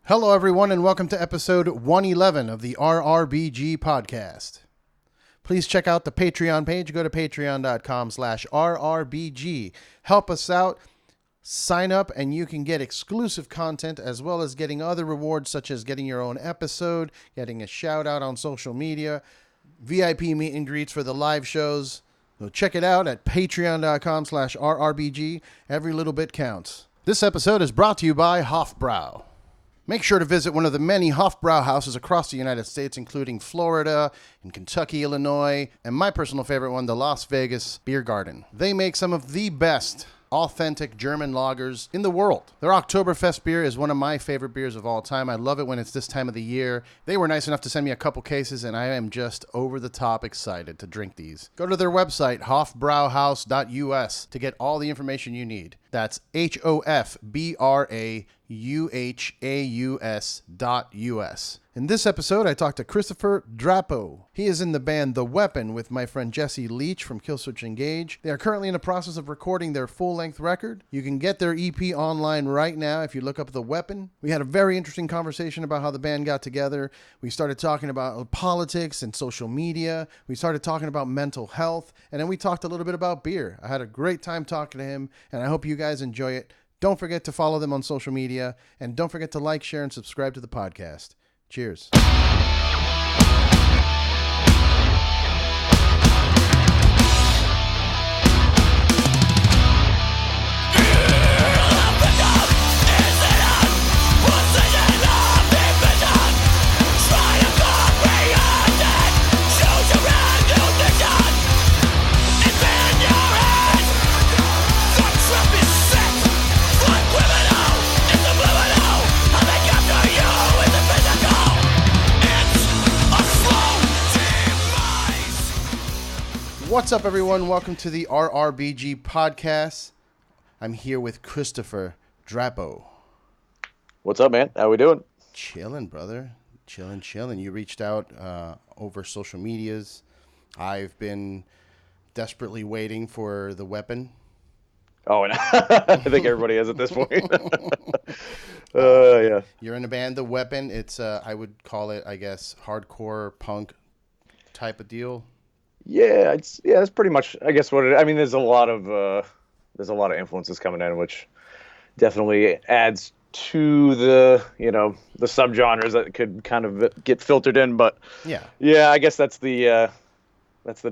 Hello, everyone, and welcome to episode 111 of the RRBG podcast. Please check out the Patreon page. Go to patreon.com/RRBG. Help us out. Sign up, and you can get exclusive content as well as getting other rewards such as getting your own episode, getting a shout out on social media, VIP meet and greets for the live shows. So check it out at patreon.com/RRBG. Every little bit counts. This episode is brought to you by Hofbräu. Make sure to visit one of the many Hofbräu houses across the United States, including Florida and Kentucky, Illinois, and my personal favorite one, the Las Vegas Beer Garden. They make some of the best authentic German lagers in the world. Their Oktoberfestbier is one of my favorite beers of all time. I love it when it's this time of the year. They were nice enough to send me a couple cases, and I am just over the top excited to drink these. Go to their website, hofbrauhaus.us, to get all the information you need. That's HOFBRAUHAUS.US. In this episode, I talked to Christopher Drapeau. He is in the band The Weapon with my friend Jesse Leach from Killswitch Engage. They are currently in the process of recording their full-length record. You can get their EP online right now if you look up The Weapon. We had a very interesting conversation about how the band got together. We started talking about politics and social media. We started talking about mental health. And then we talked a little bit about beer. I had a great time talking to him, and I hope you guys enjoy it. Don't forget to follow them on social media, and don't forget to like, share, and subscribe to the podcast. Cheers. What's up, everyone? Welcome to the RRBG podcast. I'm here with Christopher Drapeau. What's up, man? How we doing? Chilling, brother. Chilling. You reached out over social medias. I've been desperately waiting for The Weapon. Oh, and I think everybody is at this point. Yeah. You're in the band The Weapon. It's I would call it, I guess, hardcore punk type of deal. Yeah, it's pretty much, I guess, what it. I mean, there's a lot of influences coming in, which definitely adds to the the subgenres that could kind of get filtered in. But yeah, I guess that's the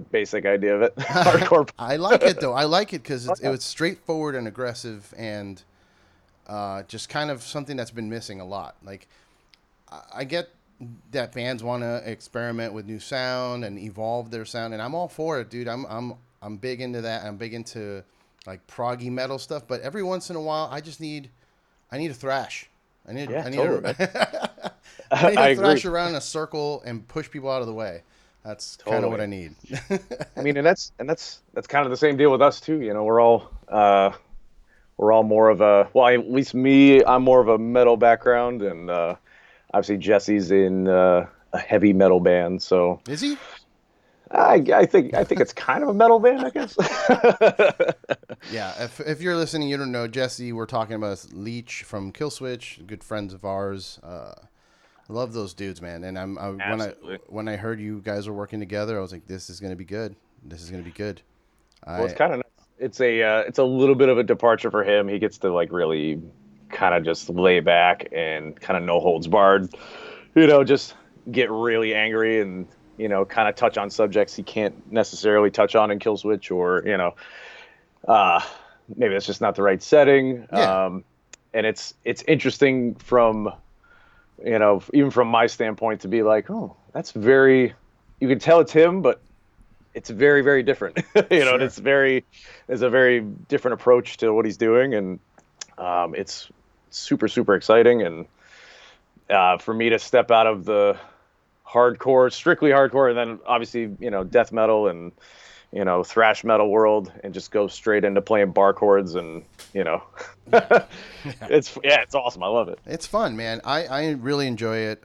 basic idea of it. Hardcore. I like it though. I like it because it was straightforward and aggressive, and just kind of something that's been missing a lot. Like I get that bands want to experiment with new sound and evolve their sound, and I'm all for it, dude. I'm big into that. I'm big into like proggy metal stuff, but every once in a while I need a thrash. I need to thrash around in a circle and push people out of the way. That's kind of what I need. I mean, and that's kind of the same deal with us too. We're all more of a, well, at least me, I'm more of a metal background, and obviously, Jesse's in a heavy metal band. So is he? I think it's kind of a metal band, I guess. Yeah. If you're listening, you don't know Jesse. We're talking about Leach from Killswitch, good friends of ours. I love those dudes, man. And when I heard you guys were working together, I was like, this is gonna be good. Well, it's kind of it's a little bit of a departure for him. He gets to like really kind of just lay back and kind of no holds barred, just get really angry and, kind of touch on subjects he can't necessarily touch on in Killswitch, or, maybe it's just not the right setting. Yeah. And it's interesting from, even from my standpoint to be like, oh, that's you can tell it's him, but it's very, very different, Sure. And it's a very different approach to what he's doing. And it's super, super exciting. And for me to step out of the strictly hardcore, and then obviously, death metal and, thrash metal world, and just go straight into playing bar chords and, it's awesome. I love it. It's fun, man. I really enjoy it.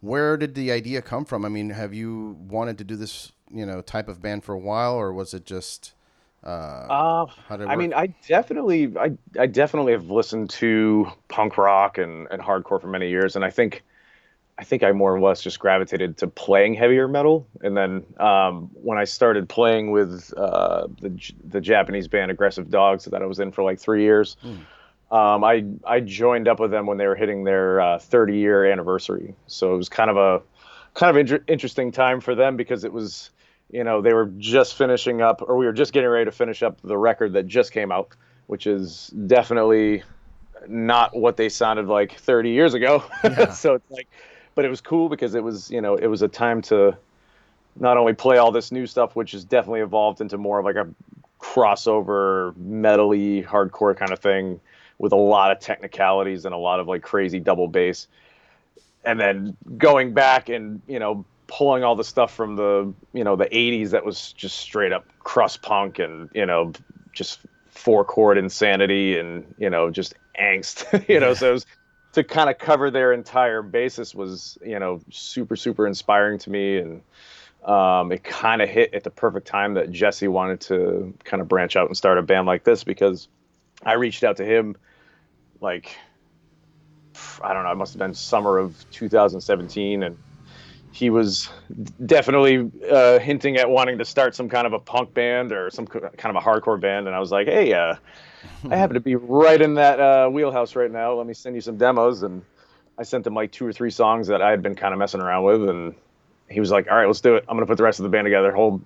Where did the idea come from? I mean, have you wanted to do this, type of band for a while, or was it just How did it I work? mean, I definitely have listened to punk rock and hardcore for many years, and I think I more or less just gravitated to playing heavier metal. And then when I started playing with the Japanese band Aggressive Dogs that I was in for like 3 years, I joined up with them when they were hitting their 30-year anniversary. So it was kind of interesting time for them because it was, they were just finishing up, or we were just getting ready to finish up the record that just came out, which is definitely not what they sounded like 30 years ago. Yeah. So it's like, but it was cool because it was, it was a time to not only play all this new stuff, which has definitely evolved into more of like a crossover metal-y hardcore kind of thing with a lot of technicalities and a lot of like crazy double bass. And then going back and, pulling all the stuff from the 80s that was just straight up crust punk and, just four chord insanity and, just angst, so it was, to kind of cover their entire basis was, super, super inspiring to me. And it kind of hit at the perfect time that Jesse wanted to kind of branch out and start a band like this, because I reached out to him like, I don't know, it must have been summer of 2017. And he was definitely hinting at wanting to start some kind of a punk band or some kind of a hardcore band. And I was like, hey, I happen to be right in that wheelhouse right now. Let me send you some demos. And I sent him like 2 or 3 songs that I had been kind of messing around with. And he was like, all right, let's do it. I'm going to put the rest of the band together. Hold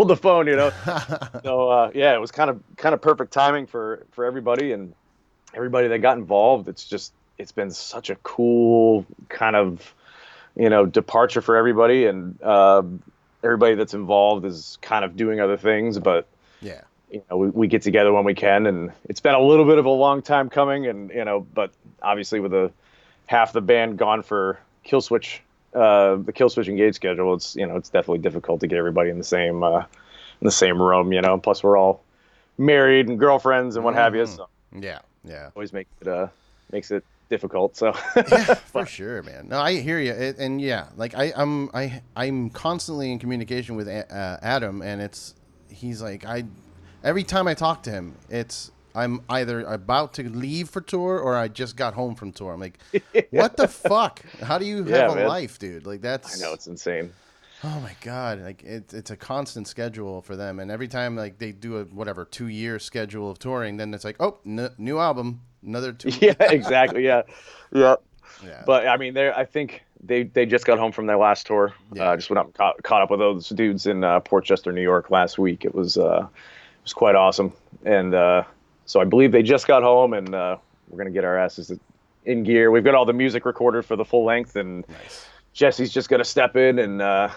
the phone, So yeah, it was kind of perfect timing for everybody and everybody that got involved. It's been such a cool kind of, departure for everybody, and everybody that's involved is kind of doing other things, but Yeah. we get together when we can, and it's been a little bit of a long time coming, and but obviously with half the band gone for Killswitch, the Killswitch Engage schedule, it's definitely difficult to get everybody in the same room, plus we're all married and girlfriends and what have you, so Yeah. Yeah. always makes it difficult. So Yeah, for but sure, man. No, I hear you, and yeah, like I'm constantly in communication with Adam, and he's like every time I talk to him, I'm either about to leave for tour or I just got home from tour. I'm like, what the fuck? How do you yeah, have a man, life, dude? Like I know that's it's insane. oh my god, like it's a constant schedule for them, and every time like they do a whatever 2 year schedule of touring, then it's like oh new album, another two. Yeah, exactly. Yeah, yeah. Yeah, But I mean, I think they just got home from their last tour. yeah. Just went up and caught up with those dudes in Port Chester, New York last week. It was quite awesome. And so I believe they just got home, and we're gonna get our asses in gear. We've got all the music recorded for the full length, and Nice. Jesse's just gonna step in and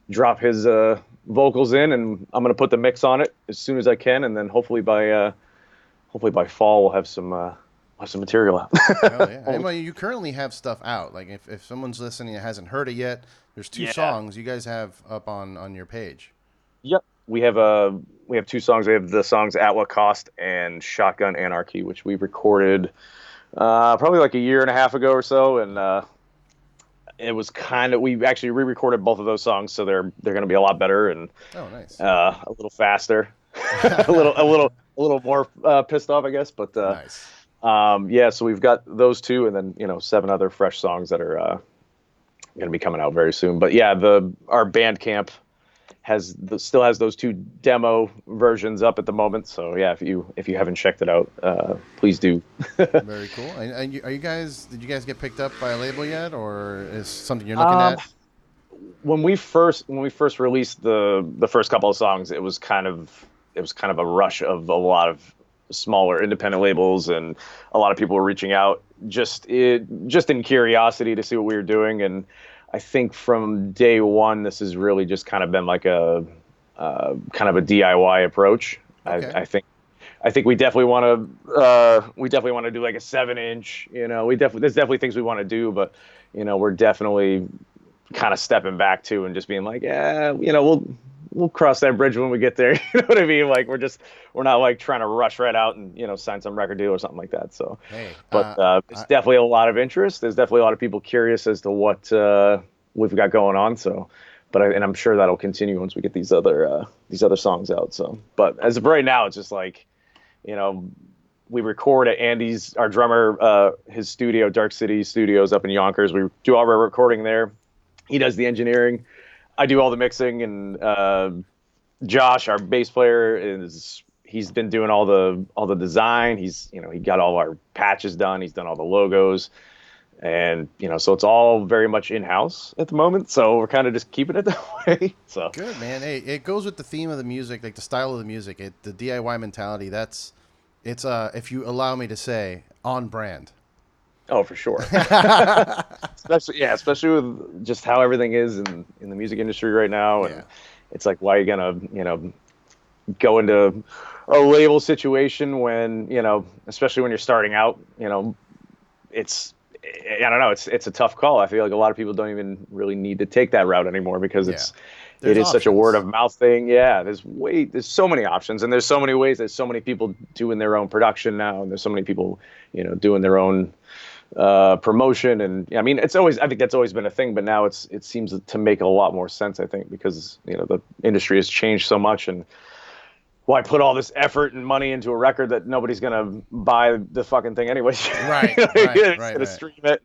drop his vocals in, and I'm gonna put the mix on it as soon as I can, and then hopefully by fall we'll have some material out. Hell yeah. And, well, you currently have stuff out. Like if someone's listening and hasn't heard it yet, there's 2 Yeah. songs you guys have up on your page. Yep. We have 2 songs. We have the songs At What Cost and Shotgun Anarchy, which we recorded probably like a year and a half ago or so, and it was we actually re-recorded both of those songs, so they're going to be a lot better and Oh, nice. a little faster, a little more pissed off, I guess. But Nice. yeah, so we've got those 2, and then 7 other fresh songs that are going to be coming out very soon. But yeah, our Bandcamp still has those 2 demo versions up at the moment. So yeah, if you haven't checked it out, please do. Very cool. And did you guys get picked up by a label yet, or is something you're looking at? When we first released the first couple of songs, it was kind of a rush of a lot of smaller independent labels, and a lot of people were reaching out just in curiosity to see what we were doing. And I think from day one, this has really just kind of been like a kind of a DIY approach. Okay. I think we definitely want to do like a 7-inch. There's definitely things we want to do, but we're definitely kind of stepping back too and just being like, yeah, we'll cross that bridge when we get there. You know what I mean? Like we're not like trying to rush right out and sign some record deal or something like that. So, Hey, but there's definitely a lot of interest. There's definitely a lot of people curious as to what we've got going on. So and I'm sure that'll continue once we get these other songs out. So, but as of right now, it's just like, we record at Andy's, our drummer, his studio, Dark City Studios up in Yonkers. We do all our recording there. He does the engineering. I do all the mixing, and Josh, our bass player, he's been doing all the design. He got all our patches done. He's done all the logos. And, so it's all very much in-house at the moment. So we're kind of just keeping it that way. So good, man. Hey, it goes with the theme of the music, like the style of the music, the DIY mentality. It's if you allow me to say, on brand. Oh, for sure. especially with just how everything is in the music industry right now. And it's like, why are you gonna, go into a label situation when, especially when you're starting out, I don't know. It's a tough call. I feel like a lot of people don't even really need to take that route anymore because it is such a word of mouth thing. Yeah, there's so many options, and there's so many ways. There's so many people doing their own production now, and there's so many people, doing their own promotion. And I mean, I think that's always been a thing, but now it seems to make a lot more sense. I think because the industry has changed so much, and why put all this effort and money into a record that nobody's gonna buy the fucking thing anyway? Right, right. Stream it,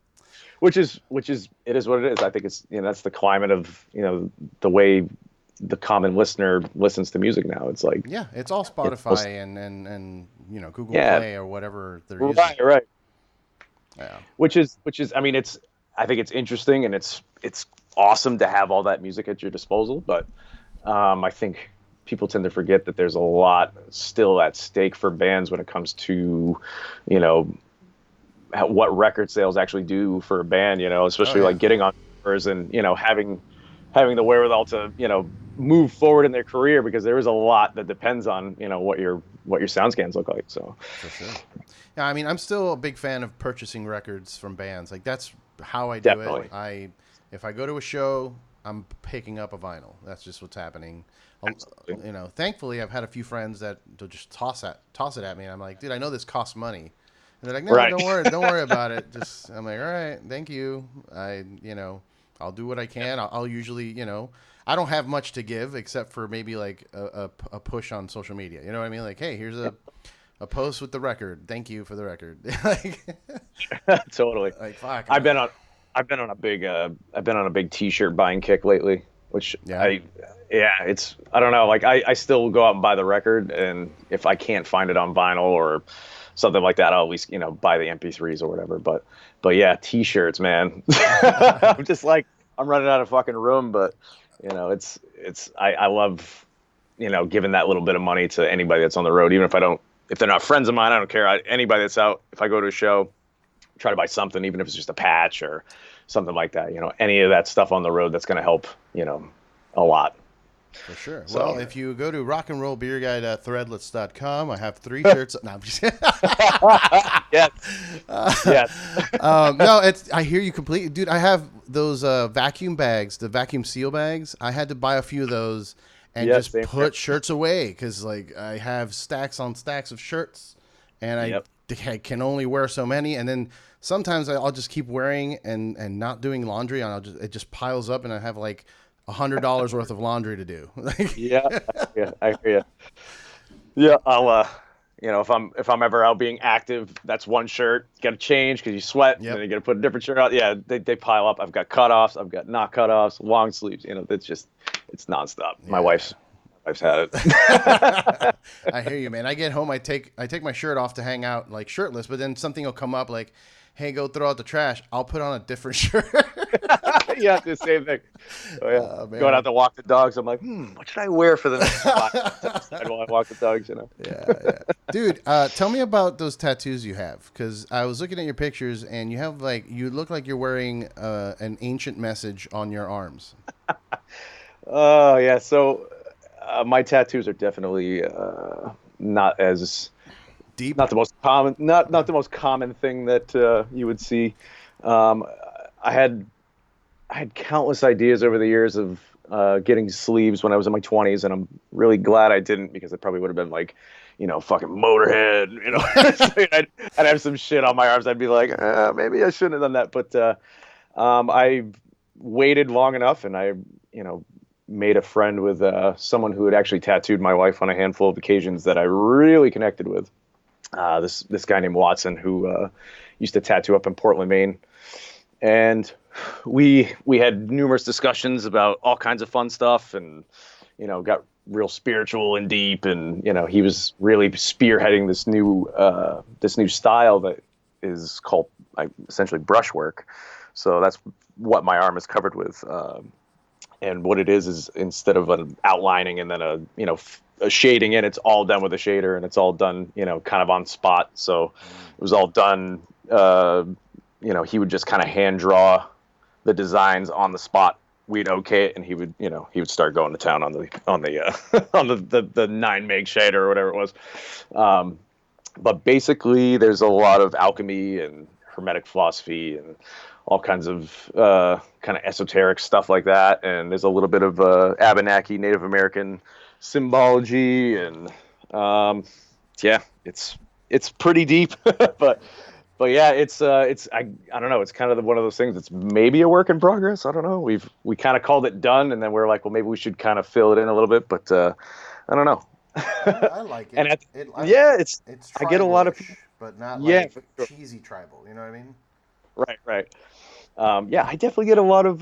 which is what it is. I think it's that's the climate of the way the common listener listens to music now. It's like it's all Spotify and Google Play or whatever they're using. Right. Yeah. Which is I mean I think it's interesting, and it's awesome to have all that music at your disposal, but I think people tend to forget that there's a lot still at stake for bands when it comes to, what record sales actually do for a band, especially like getting on tours and, having the wherewithal to, move forward in their career, because there is a lot that depends on, what your sound scans look like. So for sure. Yeah. I mean, I'm still a big fan of purchasing records from bands. Like that's how I do it. If I go to a show, I'm picking up a vinyl. That's just what's happening. Thankfully, I've had a few friends that will just toss it at me, and I'm like, dude, I know this costs money, and they're like, no, don't worry about it. I'm like, all right, thank you. I'll do what I can. I'll usually, I don't have much to give except for maybe like a push on social media. You know what I mean? Like, hey, here's a post with the record. Thank you for the record. Totally. Like, fuck. I've been on a big T-shirt buying kick lately, which it's, I don't know, like I still go out and buy the record, and if I can't find it on vinyl or something like that, I'll at least, buy the MP3s or whatever. But yeah, T-shirts, man. I'm just like, I'm running out of fucking room, but I love, giving that little bit of money to anybody that's on the road, even if they're not friends of mine, I don't care. Anybody that's out, if I go to a show, try to buy something, even if it's just a patch or something like that, any of that stuff on the road, that's going to help, a lot. For sure. So, well, if you go to rockandrollbeerguy.threadless.com, I have 3 shirts. No, I'm just Yes. No, I hear you completely. Dude, I have those vacuum bags, the vacuum seal bags. I had to buy a few of those and just put shirts away because, like, I have stacks on stacks of shirts, and I can only wear so many. And then sometimes I'll just keep wearing and not doing laundry, and it just piles up, and I have like $100 worth of laundry to do. Yeah, I hear you. Yeah, I'll if I'm ever out being active, that's one shirt. Got to change because you sweat, and then you got to put a different shirt out. Yeah, they pile up. I've got cutoffs, I've got not cutoffs, long sleeves. It's nonstop. Yeah. My wife's had it. I hear you, man. I get home, I take my shirt off to hang out like shirtless, but then something will come up like, hey, go throw out the trash. I'll put on a different shirt. Yeah, the same thing. Oh, yeah. Going out to walk the dogs, I'm like, what should I wear for the next spot while I walk the dogs, Yeah. Dude, tell me about those tattoos you have, because I was looking at your pictures, and you have you look like you're wearing an ancient message on your arms. Oh, yeah. So my tattoos are definitely not as deep. Not the most common. Not the most common thing that you would see. I had countless ideas over the years of getting sleeves when I was in my 20s, and I'm really glad I didn't, because it probably would have been like, fucking Motorhead. I'd have some shit on my arms. I'd be like, maybe I shouldn't have done that. But I waited long enough, and I made a friend with someone who had actually tattooed my wife on a handful of occasions that I really connected with. This guy named Watson who used to tattoo up in Portland, Maine, and we had numerous discussions about all kinds of fun stuff, and got real spiritual and deep, and he was really spearheading this new style that is called essentially brushwork. So that's what my arm is covered with. And what it is instead of an outlining and then a shading in, it's all done with a shader, and it's all done, kind of on spot. So it was all done, he would just kind of hand draw the designs on the spot. We'd okay it, and he would start going to town on the on the 9 meg shader or whatever it was. But basically there's a lot of alchemy and hermetic philosophy and all kinds of kind of esoteric stuff like that, and there's a little bit of Abenaki Native American symbology, and it's pretty deep, but yeah, it's I don't know, it's kind of one of those things that's maybe a work in progress. I don't know. We kind of called it done, and then we're like, well, maybe we should kind of fill it in a little bit, but I don't know. I like it. And it's I get a lot of people, but not like cheesy tribal. You know what I mean? Right. I definitely get a lot of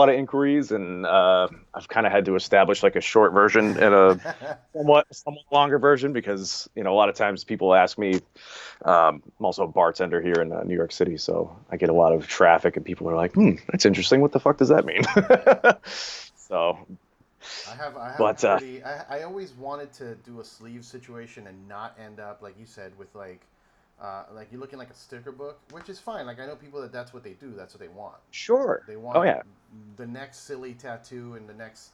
inquiries, and I've kind of had to establish like a short version and a somewhat longer version, because a lot of times people ask me. I'm also a bartender here in New York City, so I get a lot of traffic, and people are like, that's interesting. What the fuck does that mean? So I always wanted to do a sleeve situation and not end up, like you said, with like you're looking like a sticker book, which is fine. Like, I know people that's what they do. That's what they want. Sure. They want the next silly tattoo and the next,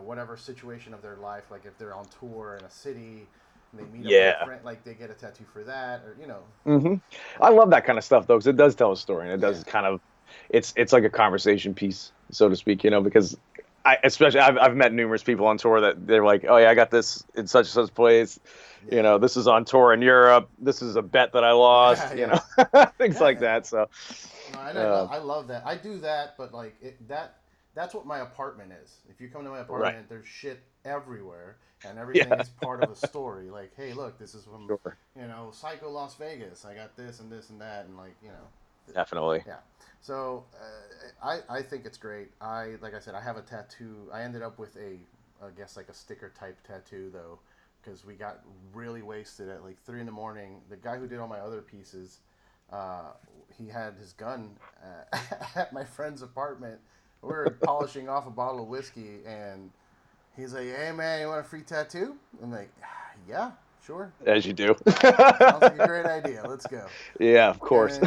whatever situation of their life. Like if they're on tour in a city and they meet up with a friend, like they get a tattoo for that, or Mm-hmm. I love that kind of stuff though, because it does tell a story, and it does kind of, it's like a conversation piece, so to speak. Because I've met numerous people on tour that they're like, oh yeah, I got this in such and such place. This is on tour in Europe. This is a bet that I lost. Things like that. So, I love that. I do that, but like that's what my apartment is. If you come to my apartment, there's shit everywhere, and everything is part of a story. Like, hey, look, this is from Psycho Las Vegas. I got this and this and that, and definitely. Yeah. So I think it's great. Like I said, I have a tattoo. I ended up with I guess like a sticker type tattoo though, because we got really wasted at like 3 a.m. The guy who did all my other pieces, he had his gun at my friend's apartment. We were polishing off a bottle of whiskey, and he's like, "Hey man, you want a free tattoo?" I'm like, "Yeah, sure." As you do. Sounds like a great idea. Let's go. Yeah, of course.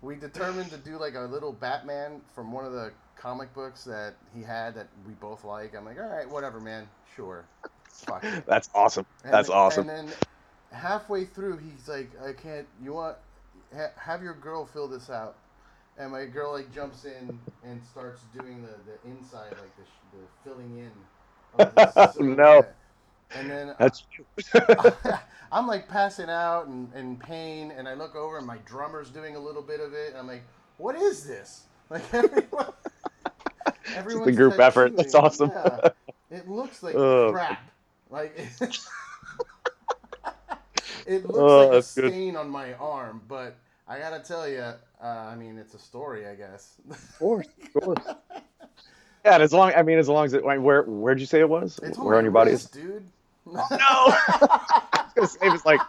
We determined to do like a little Batman from one of the comic books that he had that we both like. I'm like, all right, whatever, man. Sure. Fuck it. That's awesome. That's awesome. And then halfway through, he's like, I can't, you want, have your girl fill this out. And my girl like jumps in and starts doing the inside, like the filling in. Of this No. And then that's I'm like passing out and in pain, and I look over and my drummer's doing a little bit of it, and I'm like, what is this? Like everyone's a group effort. That's awesome. Yeah. It looks like crap. Like it looks like a stain on my arm, but I gotta tell you, I mean, it's a story, I guess. Of course. Yeah, and as long as it, where'd you say it was? It's where on your body is, dude? No. I was gonna say it was like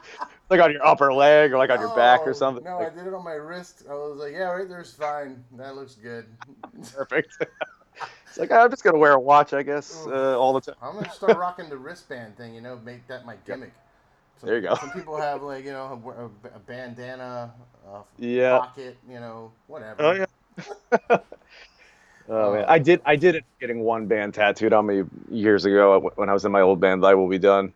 on your upper leg or like on your back or something. No, I did it on my wrist. I was like, yeah, right there's fine. That looks good. Perfect. It's like, I'm just gonna wear a watch, I guess, all the time. I'm gonna start rocking the wristband thing. Make that my gimmick. There you go. Some people have like a bandana, pocket, whatever. Oh yeah. Oh man, I did end up getting one band tattooed on me years ago when I was in my old band. Thy Will Be Done.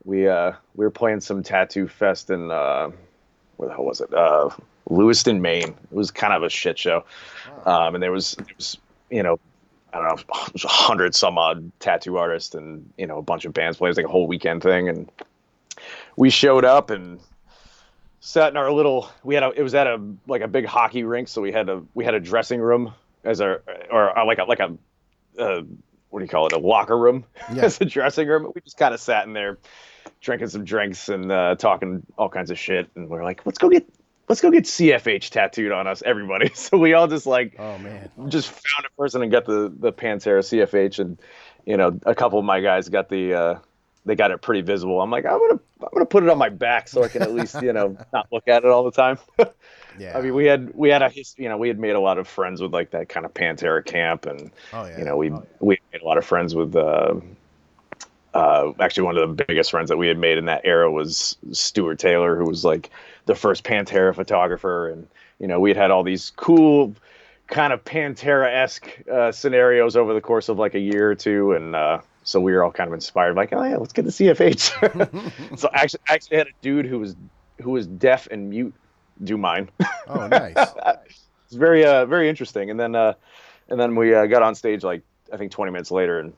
We were playing some tattoo fest in where the hell was it? Lewiston, Maine. It was kind of a shit show, and there was I don't know, it was 100 some odd tattoo artists and a bunch of bands playing. It was like a whole weekend thing, and we showed up and sat in our little. It was at a big hockey rink, so we had a dressing room as our, or like a what do you call it, a locker room Yeah. as a dressing room. We just kind of sat in there drinking some drinks and talking all kinds of shit. And we're like, let's go get CFH tattooed on us, everybody. So we all just like, Oh man. just found a person and got the Pantera CFH, and a couple of my guys got they got it pretty visible. I'm like, I'm gonna put it on my back so I can at least not look at it all the time. Yeah. I mean, we had we had made a lot of friends with like that kind of Pantera camp, and Oh yeah. we made a lot of friends with actually one of the biggest friends that we had made in that era was Stuart Taylor, who was like the first Pantera photographer, and we had all these cool kind of Pantera-esque scenarios over the course of like a year or two, and so we were all kind of inspired, like, oh yeah, let's get the CFH. So I actually had a dude who was deaf and mute do mine. Oh nice. It's very interesting. And then we got on stage like I think 20 minutes later, and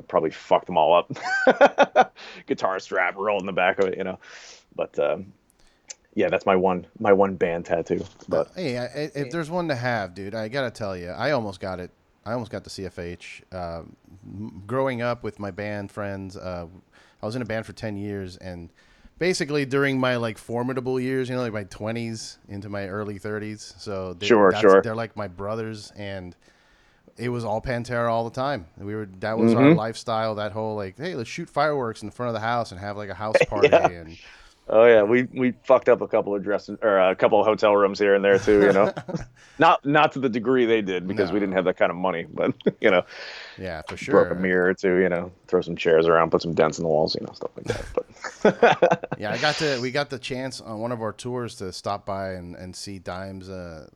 probably fucked them all up. Guitar strap rolled in the back of it, but yeah, that's my one band tattoo. But hey, if there's one to have, dude, I gotta tell you, I almost got it. I almost got the CFH. Growing up with my band friends, I was in a band for 10 years, and basically during my like formidable years, like my 20s into my early 30s. So sure. They're like my brothers, and it was all Pantera all the time. That was our lifestyle. That whole like, hey, let's shoot fireworks in front of the house and have like a house party. Yeah. And oh yeah, we fucked up a couple of a couple of hotel rooms here and there too. Not to the degree they did, because we didn't have that kind of money, but yeah, for sure. Broke a mirror or two, throw some chairs around, put some dents in the walls, stuff like that. But yeah, we got the chance on one of our tours to stop by and see Dime's the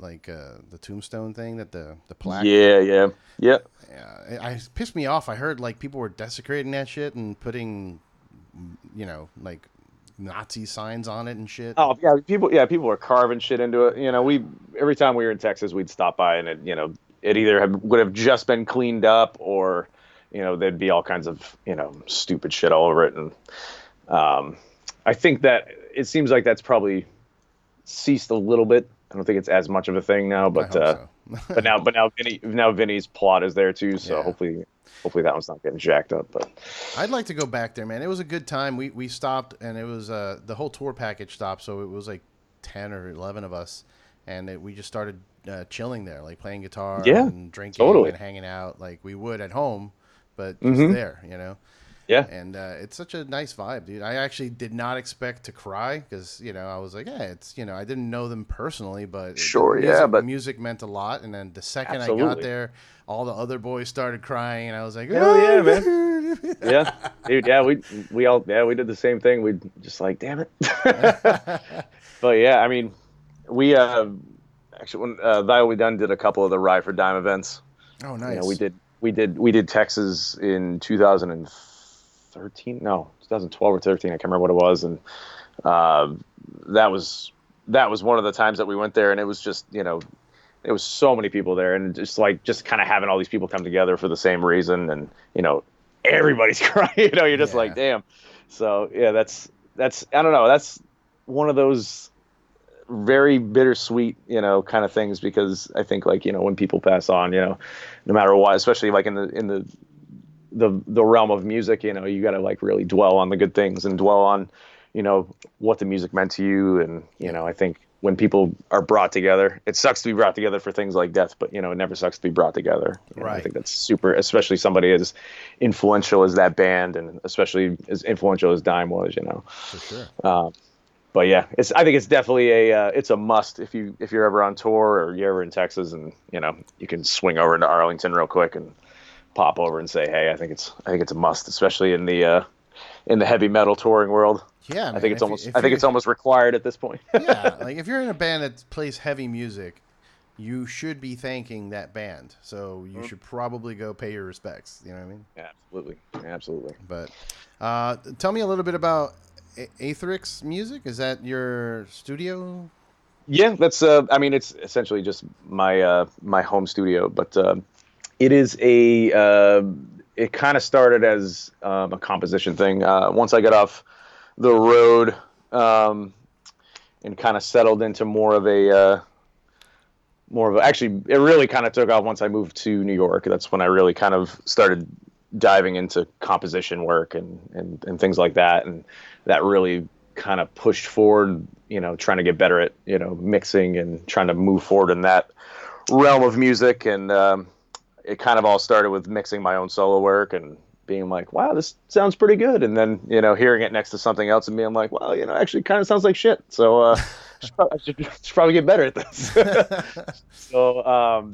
tombstone thing, that the plaque. Yeah. It pissed me off. I heard like people were desecrating that shit and putting, like Nazi signs on it and shit. Oh yeah, people were carving shit into it. Every time we were in Texas, we'd stop by, and it either would have just been cleaned up, or there'd be all kinds of stupid shit all over it. And I think that it seems like that's probably ceased a little bit. I don't think it's as much of a thing now, but so. but now Vinny's plot is there too, so hopefully that one's not getting jacked up. But I'd like to go back there, man. It was a good time. We stopped, and it was the whole tour package stopped, so it was like 10 or 11 of us, and we just started chilling there, like playing guitar and drinking and hanging out like we would at home, but just there, Yeah. And it's such a nice vibe, dude. I actually did not expect to cry, because I was like, it's I didn't know them personally, but music meant a lot. And then the second I got there, all the other boys started crying, and I was like, oh yeah, man. Yeah, dude. Yeah, we all we did the same thing. We just like, damn it. But yeah, I mean, we actually when Thy We Done did a couple of the Ride for Dime events. Oh nice. We did Texas in 2012 or 13. I can't remember what it was, and that was one of the times that we went there, and it was just there was so many people there, and just kind of having all these people come together for the same reason, and everybody's crying. You're just like, damn. So yeah, that's I don't know, that's one of those very bittersweet kind of things, because I think when people pass on, no matter what, especially like in the realm of music, you got to like really dwell on the good things and dwell on what the music meant to you. And I think when people are brought together, it sucks to be brought together for things like death, but it never sucks to be brought together. Right. I think that's super, especially somebody as influential as that band, and especially as influential as Dime was. For sure. But yeah, I think it's definitely it's a must if you're ever on tour, or you're ever in Texas, and you can swing over into Arlington real quick and pop over and say, hey, I think it's a must, especially in the heavy metal touring world. Yeah, man, I think it's almost required at this point. Yeah, like if you're in a band that plays heavy music, you should be thanking that band. So you should probably go pay your respects. You know what I mean? Yeah, absolutely. But tell me a little bit about Aetherix Music. Is that your studio? Yeah, that's I mean, it's essentially just my my home studio, but it is it kind of started as a composition thing. Once I got off the road and kind of settled into more of a actually, it really kind of took off once I moved to New York. That's when I really kind of started diving into composition work and things like that. And that really kind of pushed forward, trying to get better at, mixing and trying to move forward in that realm of music. And it kind of all started with mixing my own solo work and being like, wow, this sounds pretty good. And then, hearing it next to something else and being like, well, actually kind of sounds like shit. So I should probably get better at this. So,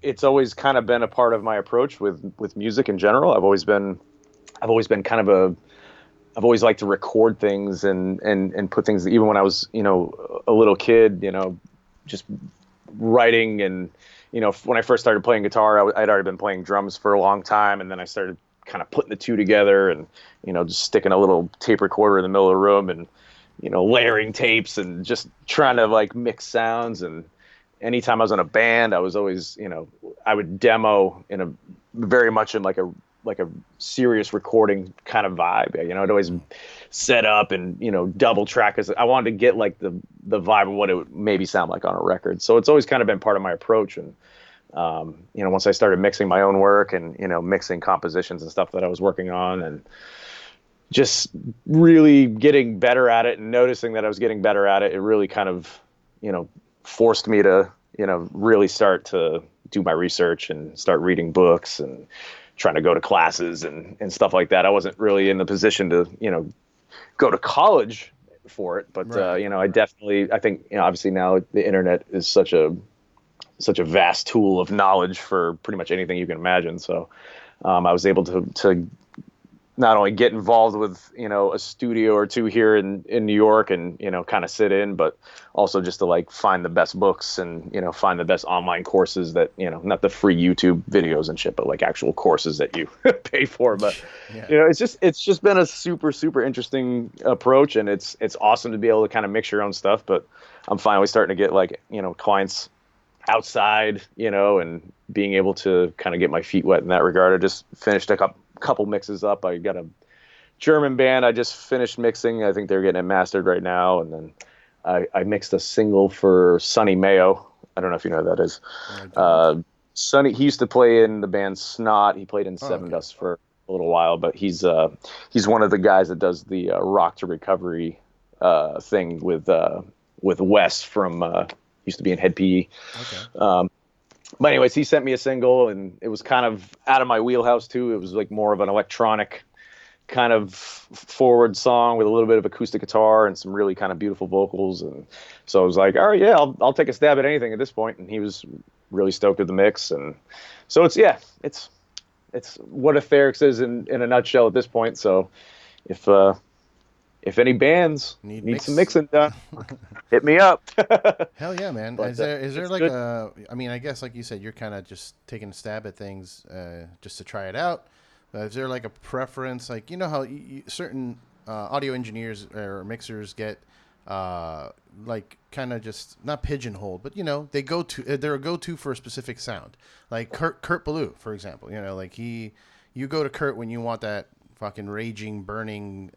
it's always kind of been a part of my approach with music in general. I've always been kind of I've always liked to record things and put things, even when I was, a little kid, just writing. And, when I first started playing guitar, I'd already been playing drums for a long time. And then I started kind of putting the two together and, just sticking a little tape recorder in the middle of the room and, layering tapes and just trying to like mix sounds. And anytime I was in a band, I was always, I would demo very much in like a serious recording kind of vibe. I'd always set up and, double track, because I wanted to get like the vibe of what it would maybe sound like on a record. So it's always kind of been part of my approach. And, once I started mixing my own work and, mixing compositions and stuff that I was working on, and just really getting better at it and noticing that I was getting better at it, it really kind of, forced me to, really start to do my research and start reading books and trying to go to classes and stuff like that. I wasn't really in the position to, go to college for it, but, right. I think, obviously now the internet is such a vast tool of knowledge for pretty much anything you can imagine. So, I was able to not only get involved with, a studio or two here in New York and, kind of sit in, but also just to like find the best books and, find the best online courses that, not the free YouTube videos and shit, but like actual courses that you pay for. But, Yeah. it's just been a super, super interesting approach, and it's awesome to be able to kind of mix your own stuff. But I'm finally starting to get like, clients outside, and being able to kind of get my feet wet in that regard. I just finished a couple mixes up. I got a German band I just finished mixing. I think they're getting it mastered right now. And then I mixed a single for Sonny Mayo. I don't know if you know who that is. Sonny, he used to play in the band Snot. He played in Seven Dust for a little while, but he's one of the guys that does the Rock to Recovery thing with Wes from used to be in Head PE. Okay. But anyways, he sent me a single, and it was kind of out of my wheelhouse too. It was like more of an electronic kind of forward song with a little bit of acoustic guitar and some really kind of beautiful vocals. And so I was like, all right, yeah, I'll take a stab at anything at this point. And he was really stoked with the mix. And so it's what Etherics is in a nutshell at this point. So if any bands need some mixing done, hit me up. Hell yeah, man. But, is there like good. I mean, I guess like you said, you're kind of just taking a stab at things just to try it out. Is there like a preference? Like, how certain audio engineers or mixers get like kind of just not pigeonholed, but they're a go-to for a specific sound. Like Kurt Ballou, for example. Like you go to Kurt when you want that fucking raging, burning,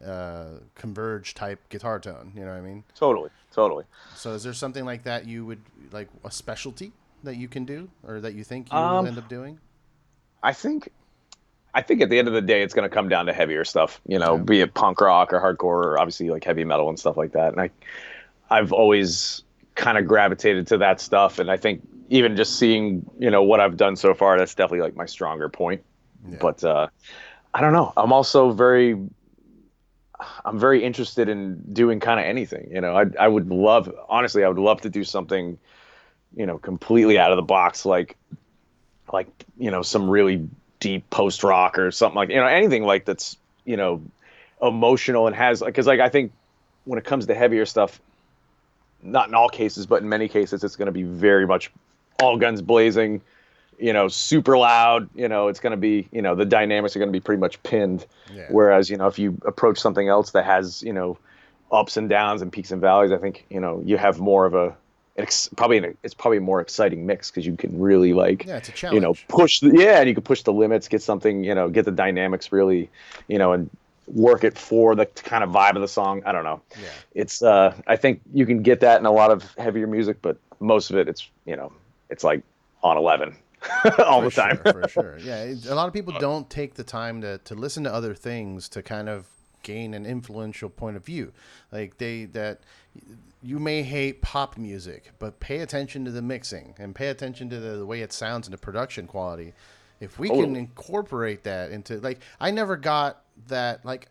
converge type guitar tone. You know what I mean? Totally. So is there something like that you would like, a specialty that you can do, or that you think you'll end up doing? I think at the end of the day, it's going to come down to heavier stuff, be it punk rock or hardcore, or obviously like heavy metal and stuff like that. And I've always kind of gravitated to that stuff. And I think even just seeing, what I've done so far, that's definitely like my stronger point. Yeah. But I don't know. I'm very interested in doing kind of anything. I would love to do something, completely out of the box, like some really deep post rock or something, like anything like that's emotional and has, because I think when it comes to heavier stuff, not in all cases but in many cases, it's going to be very much all guns blazing, super loud. It's going to be, the dynamics are going to be pretty much pinned. Yeah. Whereas if you approach something else that has ups and downs and peaks and valleys, I think you have more of it's probably a more exciting mix, because you can really it's a challenge. And you can push the limits, get something, get the dynamics really, and work it for the kind of vibe of the song. I don't know. Yeah. It's I think you can get that in a lot of heavier music, but most of it, it's like on 11 all the time. For sure. Yeah. A lot of people don't take the time to listen to other things to kind of gain an influential point of view. Like you may hate pop music, but pay attention to the mixing and pay attention to the way it sounds and the production quality. If we can incorporate that into, like, I never got that, like,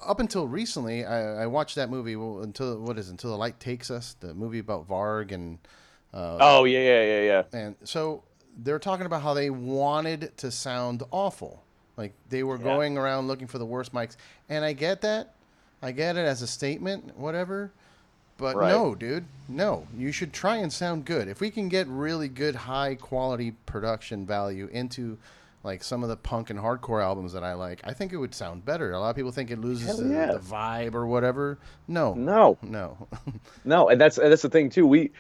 up until recently, I watched that movie Until the Light Takes Us, the movie about Varg and yeah. And so they're talking about how they wanted to sound awful. Like they were going around looking for the worst mics. And I get that. I get it as a statement, whatever. But no, dude. No. You should try and sound good. If we can get really good, high quality production value into like some of the punk and hardcore albums that I like, I think it would sound better. A lot of people think it loses the vibe or whatever. No. No. And that's the thing too. We,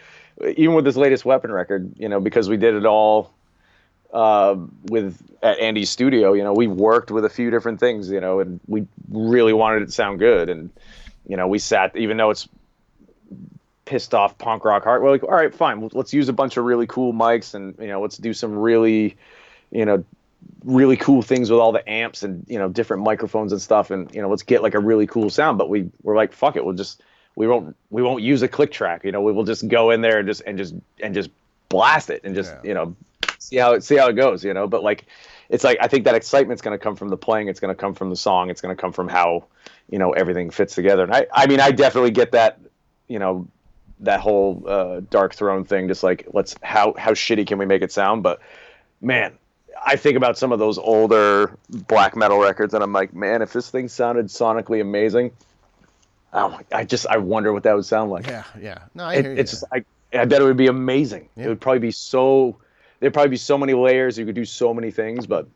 even with this latest Weapon record, because we did it all at Andy's studio, we worked with a few different things, and we really wanted it to sound good. And, we sat, even though it's pissed off punk rock hard, we're like, all right, fine. Let's use a bunch of really cool mics and, let's do some really, really cool things with all the amps and, different microphones and stuff. And, let's get like a really cool sound. But we're like, fuck it. We won't use a click track. We will just go in there and just blast it and just, see how it goes, but like, it's like, I think that excitement's going to come from the playing. It's going to come from the song. It's going to come from how, everything fits together. And I mean, I definitely get that, that whole Dark Throne thing, just like, how shitty can we make it sound? But man, I think about some of those older black metal records and I'm like, man, if this thing sounded sonically amazing, I wonder what that would sound like. Yeah. No, I hear you. It's just, I bet it would be amazing. Yeah. It would probably be there'd probably be so many layers. You could do so many things, but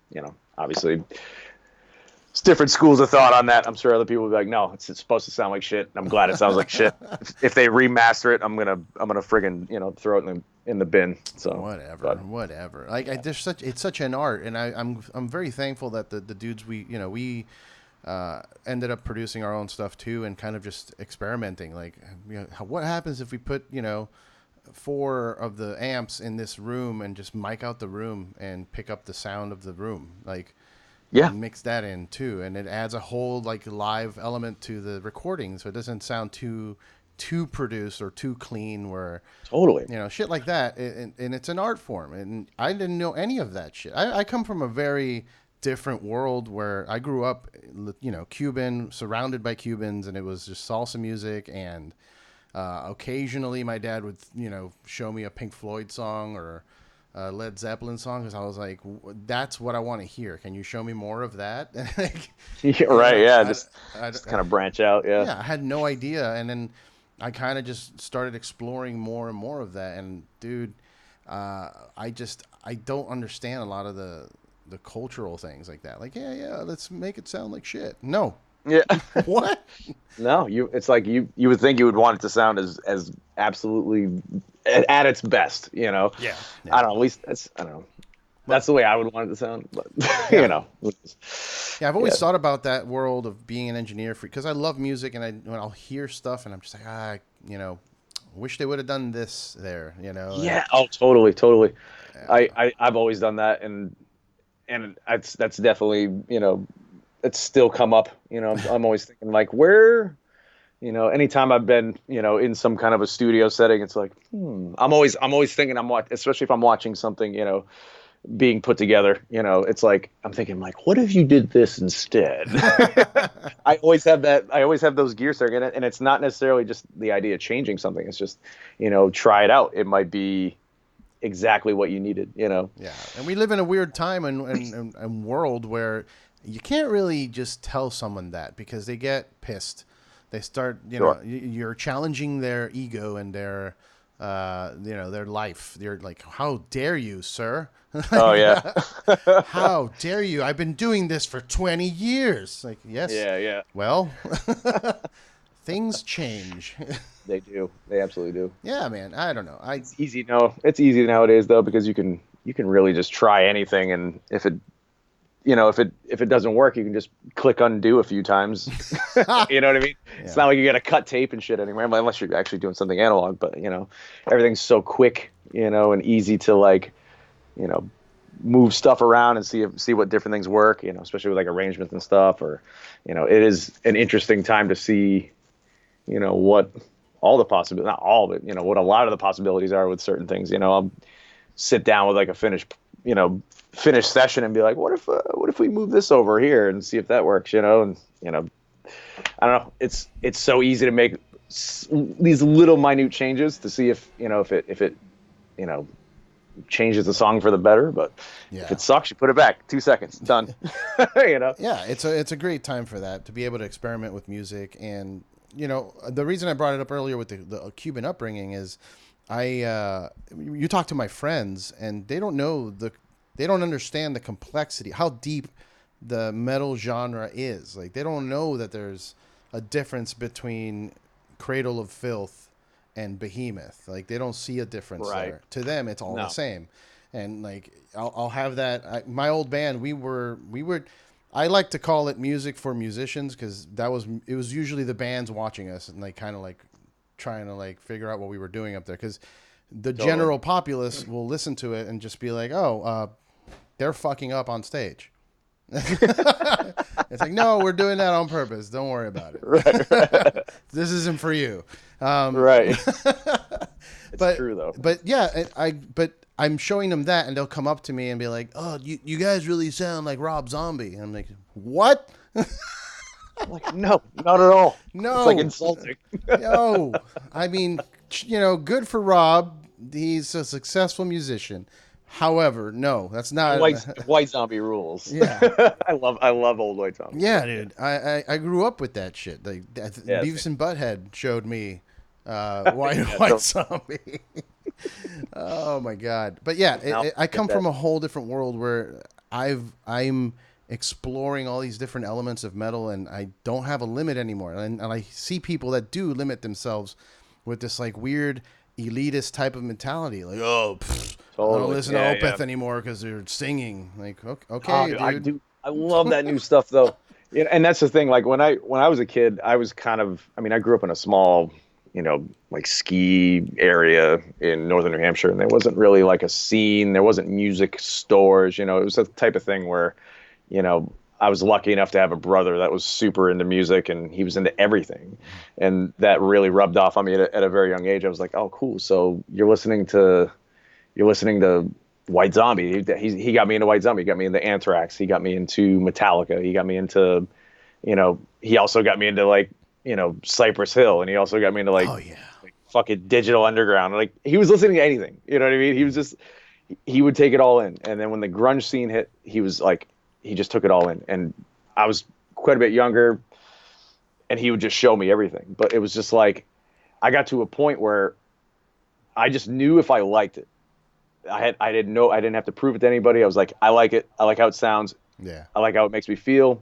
obviously it's different schools of thought on that. I'm sure other people would be like, no, it's supposed to sound like shit. I'm glad it sounds like shit. If they remaster it, I'm gonna friggin' throw it in the bin. So whatever. Like it's such an art, and I'm very thankful that the dudes we ended up producing our own stuff too, and kind of just experimenting. Like, what happens if we put 4 of the amps in this room and just mic out the room and pick up the sound of the room, like. Yeah, mix that in too, and it adds a whole like live element to the recording, so it doesn't sound too produced or too clean. Where totally, shit like that, and it's an art form, and I didn't know any of that shit. I come from a very different world where I grew up, Cuban, surrounded by Cubans, and it was just salsa music, and occasionally my dad would show me a Pink Floyd song or Led Zeppelin song, because I was like, that's what I want to hear. Can you show me more of that? Just kind of branch out. I had no idea, and then I kind of just started exploring more and more of that. And dude, I don't understand a lot of the cultural things like that. Like, let's make it sound like shit. No. Yeah. What? No, it's like you would think you would want it to sound as absolutely at its best, Yeah. I don't know. At least I don't know. That's the way I would want it to sound. But Yeah, I've always thought about that world of being an engineer because I love music, and when I'll hear stuff and I'm just like, wish they would have done this there, Yeah. Oh, totally. Yeah. I've always done that, and that's definitely it's still come up. I'm always thinking like, where. Anytime I've been, in some kind of a studio setting, it's like, I'm always thinking especially if I'm watching something, being put together, it's like, I'm thinking like, what if you did this instead? I always have those gears there, and it's not necessarily just the idea of changing something. It's just, try it out. It might be exactly what you needed, Yeah. And we live in a weird time and world where you can't really just tell someone that because they get pissed. They start, you're challenging their ego and their, their life. They're like, how dare you, sir? Oh, yeah. How dare you? I've been doing this for 20 years. Like, yes. Yeah. Well, things change. They do. They absolutely do. Yeah, man. I don't know. It's easy. No, it's easy nowadays though, because you can really just try anything. And if if it doesn't work, you can just click undo a few times. You know what I mean? Yeah. It's not like you got to cut tape and shit anymore, unless you're actually doing something analog. But everything's so quick, and easy to like, move stuff around and see what different things work. Especially with like arrangements and stuff. Or, it is an interesting time to see, what all the possibilities, not all, but what a lot of the possibilities are with certain things. I'll sit down with like a finished session and be like, what if we move this over here and see if that works, and I don't know, it's so easy to make these little minute changes to see if it changes the song for the better. But if it sucks, you put it back, 2 seconds, done. Yeah, it's a great time for that, to be able to experiment with music. And the reason I brought it up earlier with the Cuban upbringing is you talk to my friends and they don't understand the complexity, how deep the metal genre is. Like, they don't know that there's a difference between Cradle of Filth and Behemoth. Like, they don't see a difference there. To them, it's all the same. And like, I'll have that. My old band, we were. I like to call it music for musicians, because it was usually the bands watching us and like kind of like trying to like figure out what we were doing up there, because the general populace will listen to it and just be like, oh, they're fucking up on stage. It's like, no, we're doing that on purpose. Don't worry about it. Right. This isn't for you. Right. It's true though. But yeah, I'm showing them that, and they'll come up to me and be like, oh, you guys really sound like Rob Zombie. And I'm like, what? I'm like, no, not at all. No. It's like insulting. No. I mean, good for Rob. He's a successful musician. However, no, that's not White Zombie rules. Yeah. I love old White Zombie. Yeah, dude. I grew up with that shit. Like, Beavis and Butthead showed me White Zombie. Oh my God. But yeah, I come from a whole different world where I'm exploring all these different elements of metal, and I don't have a limit anymore. And I see people that do limit themselves with this like weird elitist type of mentality. Like, I don't listen to Opeth anymore because they're singing. Like, okay, dude. I love that new stuff though. And that's the thing. Like when I was a kid, I was I grew up in a small, like ski area in northern New Hampshire, and there wasn't really like a scene. There wasn't music stores. It was the type of thing where, I was lucky enough to have a brother that was super into music, and he was into everything. And that really rubbed off on me at a very young age. I was like, oh, cool. So you're listening to White Zombie. He got me into White Zombie. He got me into Anthrax. He got me into Metallica. He got me into, he also got me into like, Cypress Hill. And he also got me into like, like fucking Digital Underground. Like, he was listening to anything. You know what I mean? He would take it all in. And then when the grunge scene hit, he was like, he just took it all in. And I was quite a bit younger, and he would just show me everything. But it was just like, I got to a point where I just knew if I liked it. I didn't have to prove it to anybody. I was like, I like it. I like how it sounds. Yeah. I like how it makes me feel.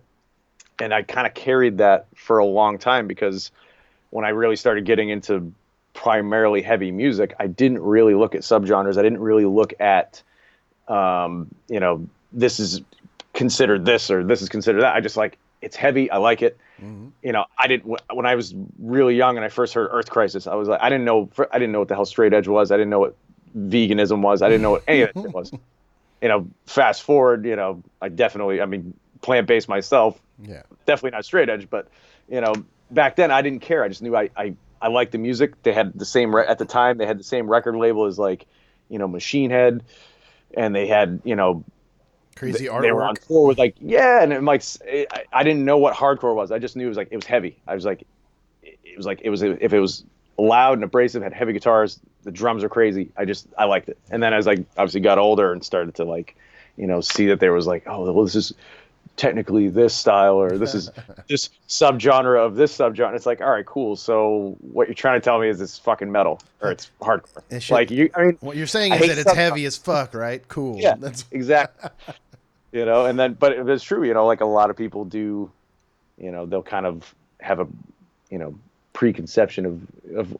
And I kind of carried that for a long time, because when I really started getting into primarily heavy music, I didn't really look at subgenres. I didn't really look at, this is considered this or this is considered that. I just like, it's heavy. I like it. Mm-hmm. I didn't, when I was really young and I first heard Earth Crisis, I was like, I didn't know what the hell straight edge was. I didn't know what veganism was. I didn't know what any of that shit was. Fast forward, plant-based myself. Yeah. Definitely not straight edge, but back then I didn't care. I just knew I liked the music. They had the same at the time. They had the same record label as like, Machine Head, and they had crazy artwork. They were on tour with like and I didn't know what hardcore was. I just knew it was heavy. I was like, if it was loud and abrasive, had heavy guitars, the drums are crazy. I liked it. And then as I obviously got older and started to like, see that there was like, oh, well, this is technically this style, or this is this subgenre of this subgenre. It's like, all right, cool. So what you're trying to tell me is it's fucking metal, or it's hardcore. What you're saying is that it's heavy as fuck, right? Cool. Yeah, that's exactly. And then, but it's true. Like a lot of people do. They'll kind of have a, preconception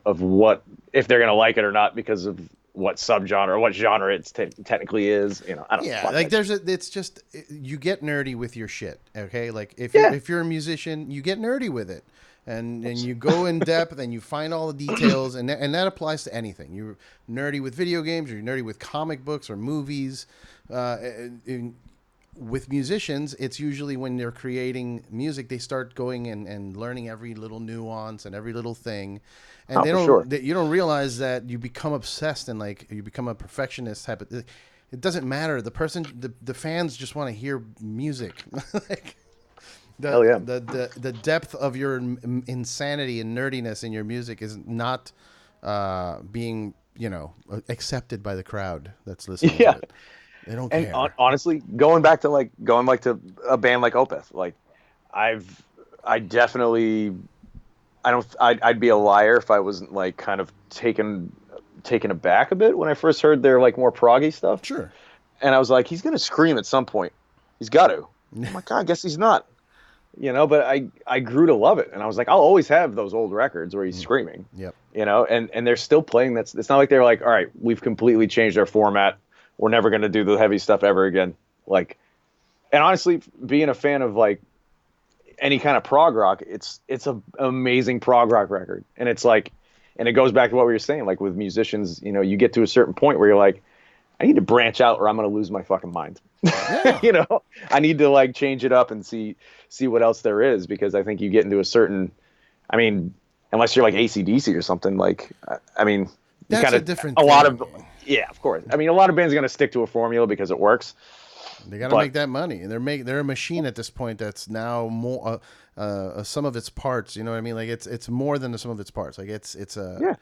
of what, if they're gonna like it or not, because of what subgenre or what genre it's technically is. You know, I don't. Yeah, like it's just you get nerdy with your shit. Okay, like if you're a musician, you get nerdy with it, and you go in depth and you find all the details, and that applies to anything. You're nerdy with video games, or you're nerdy with comic books or movies. With musicians, it's usually when they're creating music, they start going and learning every little nuance and every little thing. And you don't realize that you become obsessed and like you become a perfectionist type of. It doesn't matter. The fans just want to hear music. Like the depth of your insanity and nerdiness in your music is not being accepted by the crowd that's listening to it. They don't care. And honestly, going back to a band like Opeth, like I'd be a liar if I wasn't like kind of taken aback a bit when I first heard their like more proggy stuff. Sure. And I was like, he's gonna scream at some point. He's got to. I'm like, God, I guess he's not. But I grew to love it, and I was like, I'll always have those old records where he's screaming. Yep. And they're still playing. It's not like they're like, all right, we've completely changed our format. We're never going to do the heavy stuff ever again. Like, and honestly, being a fan of like any kind of prog rock, it's an amazing prog rock record. And it's like, and it goes back to what we were saying, like with musicians, you get to a certain point where you're like, I need to branch out or I'm going to lose my fucking mind. Yeah. I need to like change it up and see what else there is, because I think you get into a certain, I mean, unless you're like AC/DC or something, like, I mean, that's kinda, a different a thing. lot of, yeah, of course. I mean, a lot of bands are going to stick to a formula because it works. They got to make that money, and they're a machine at this point that's now more some of its parts. You know what I mean? Like it's more than the sum of its parts. Like it's a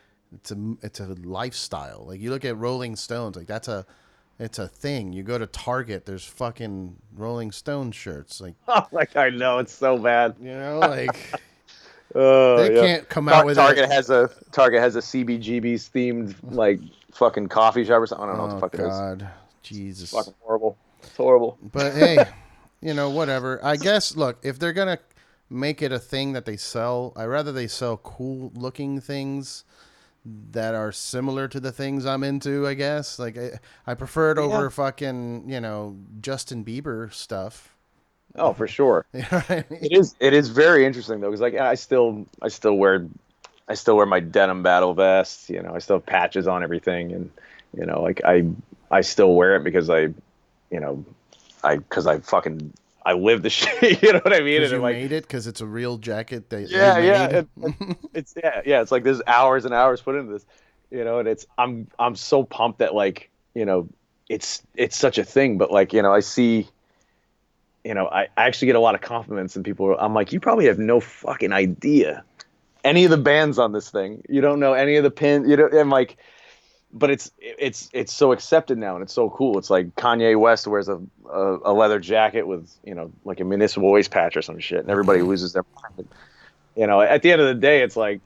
lifestyle. Like you look at Rolling Stones, like it's a thing. You go to Target, there's fucking Rolling Stone shirts. Like I know it's so bad. Like they can't come out with Target has a CBGB's themed like fucking coffee shop or something. I don't know what the fuck it is. God, Jesus, it's fucking horrible. It's horrible. But hey, whatever. I guess look, if they're gonna make it a thing that they sell, I'd rather they sell cool looking things that are similar to the things I'm into, I guess. Like I prefer it over fucking, Justin Bieber stuff. Oh, for sure. You know what I mean? It is very interesting though, because like I still wear my denim battle vest. I still have patches on everything, and like I still wear it because I live the shit. You know what I mean? Because you like, made it, because it's a real jacket that it's like there's hours and hours put into this, and I'm so pumped that like it's such a thing. But like I see, I actually get a lot of compliments, and people I'm like, you probably have no fucking idea any of the bands on this thing. You don't know any of the pins. And like, but it's so accepted now, and it's so cool. It's like Kanye West wears a leather jacket with like a municipal waste patch or some shit, and everybody loses their mind. At the end of the day, it's like,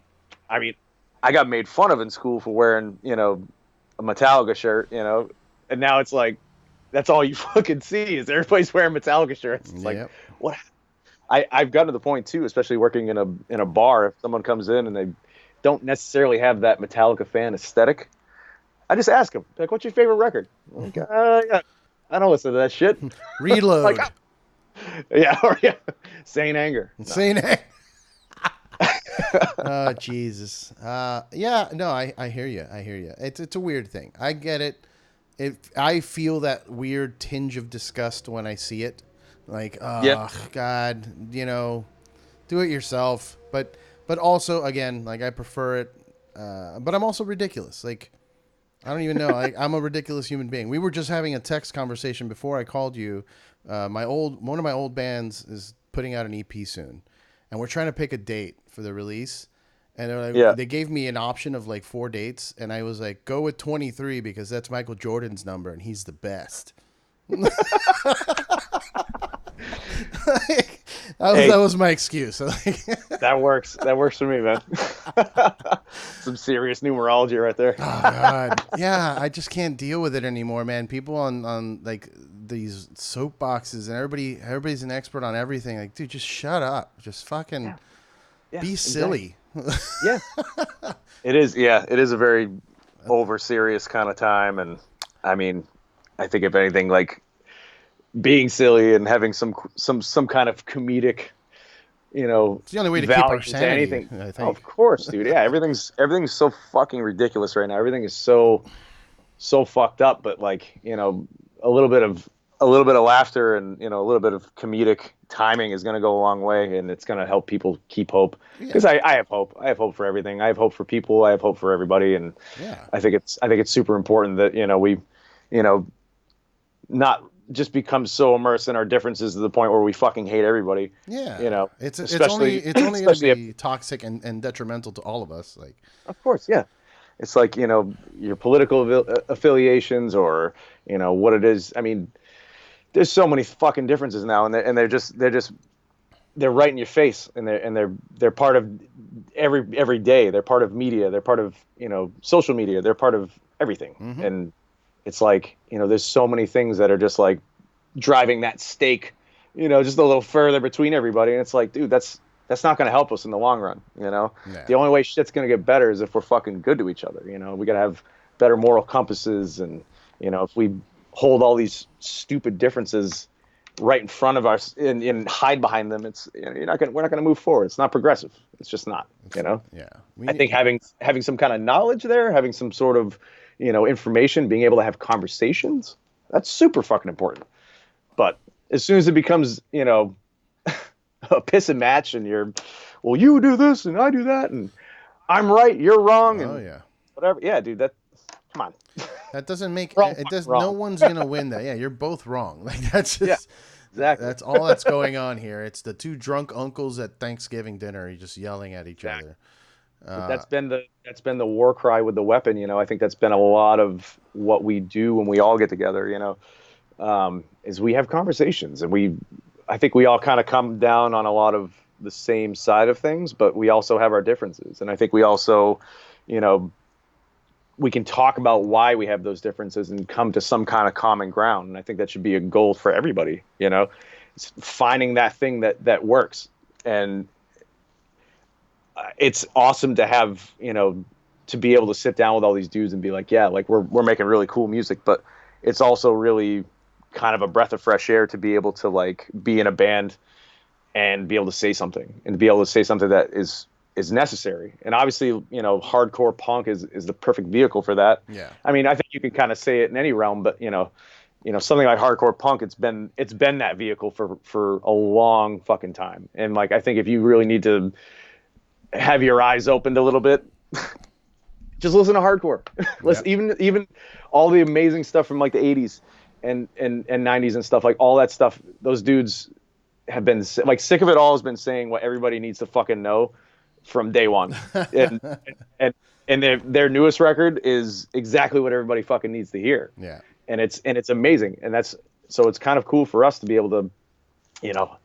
I mean, I got made fun of in school for wearing a Metallica shirt, and now it's like that's all you fucking see is everybody's wearing Metallica shirts. It's like what? I've gotten to the point too, especially working in a bar. If someone comes in and they don't necessarily have that Metallica fan aesthetic, I just ask them, like, what's your favorite record? I'm like, yeah, I don't listen to that shit. Reload. Like, Saint Anger. Saint Anger. Oh, Jesus. Yeah, no, I hear you. It's a weird thing. I get it. I feel that weird tinge of disgust when I see it. Like, God, do it yourself. But also, again, like, I prefer it. But I'm also ridiculous. Like, I don't even know. I'm a ridiculous human being. We were just having a text conversation before I called you. One of my old bands is putting out an EP soon, and we're trying to pick a date for the release. And they're like, they gave me an option of like 4 dates, and I was like, go with 23 because that's Michael Jordan's number, and he's the best. That was my excuse. That works. That works for me, man. Some serious numerology right there. Oh God, yeah. I just can't deal with it anymore, man. People on like these soapboxes, and everybody's an expert on everything. Like, dude, just shut up. Just fucking be silly. Yeah, it is. Yeah, it is a very over serious kind of time. And I mean, I think if anything, like being silly and having some kind of comedic, it's the only way to keep our sanity, I think. Oh, of course, dude. Yeah, everything's so fucking ridiculous right now. Everything is so fucked up. But like, a little bit of laughter and a little bit of comedic timing is going to go a long way, and it's going to help people keep hope. Because I have hope. I have hope for everything. I have hope for people. I have hope for everybody, and I think it's super important that we not just become so immersed in our differences to the point where we fucking hate everybody. Yeah, it's only going to be toxic and detrimental to all of us. Like, of course, yeah. It's like your political affiliations or what it is. I mean, there's so many fucking differences now, and they're right in your face, and they're part of every day. They're part of media. They're part of social media. They're part of everything, and it's like there's so many things that are just like driving that stake, just a little further between everybody, and it's like, dude, that's not going to help us in the long run. The only way shit's going to get better is if we're fucking good to each other. We got to have better moral compasses, and if we hold all these stupid differences right in front of us and hide behind them, we're not going to move forward. It's not progressive. It's just not. Yeah. I think having some kind of knowledge there, having some sort of information, being able to have conversations, that's super fucking important. But as soon as it becomes a piss and match, and well, you do this and I do that, and I'm right, you're wrong, and whatever. Yeah, dude, come on. That doesn't make it. Does no one's gonna win that? Yeah, you're both wrong. Like that's just exactly. That's all that's going on here. It's the two drunk uncles at Thanksgiving dinner, just yelling at each other. That's been the war cry with the weapon. I think that's been a lot of what we do when we all get together. Is we have conversations, and I think we all kind of come down on a lot of the same side of things, but we also have our differences. And I think we also, we can talk about why we have those differences and come to some kind of common ground. And I think that should be a goal for everybody, it's finding that thing that works. And it's awesome to have, to be able to sit down with all these dudes and be like, yeah, like we're making really cool music, but it's also really kind of a breath of fresh air to be able to like be in a band and be able to say something, and to be able to say something that is necessary. And obviously, hardcore punk is the perfect vehicle for that. Yeah. I mean, I think you can kind of say it in any realm, but something like hardcore punk, it's been that vehicle for a long fucking time. And like, I think if you really need to have your eyes opened a little bit, just listen to hardcore. Even all the amazing stuff from like the 80s and 90s and stuff, like all that stuff, those dudes have been like, Sick of It All has been saying what everybody needs to fucking know from day one. and their newest record is exactly what everybody fucking needs to hear. Yeah. And it's amazing. And so it's kind of cool for us to be able to,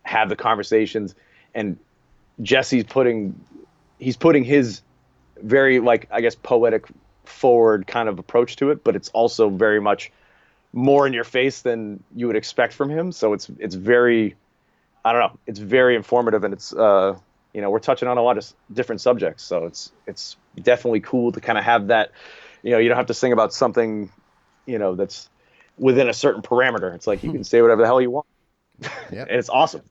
have the conversations. And Jesse's putting his very, like, I guess, poetic forward kind of approach to it, but it's also very much more in your face than you would expect from him. So it's very, I don't know, it's very informative, and it's we're touching on a lot of different subjects. So it's definitely cool to kind of have that, you don't have to sing about something, that's within a certain parameter. It's like you can say whatever the hell you want. Yep. And it's awesome.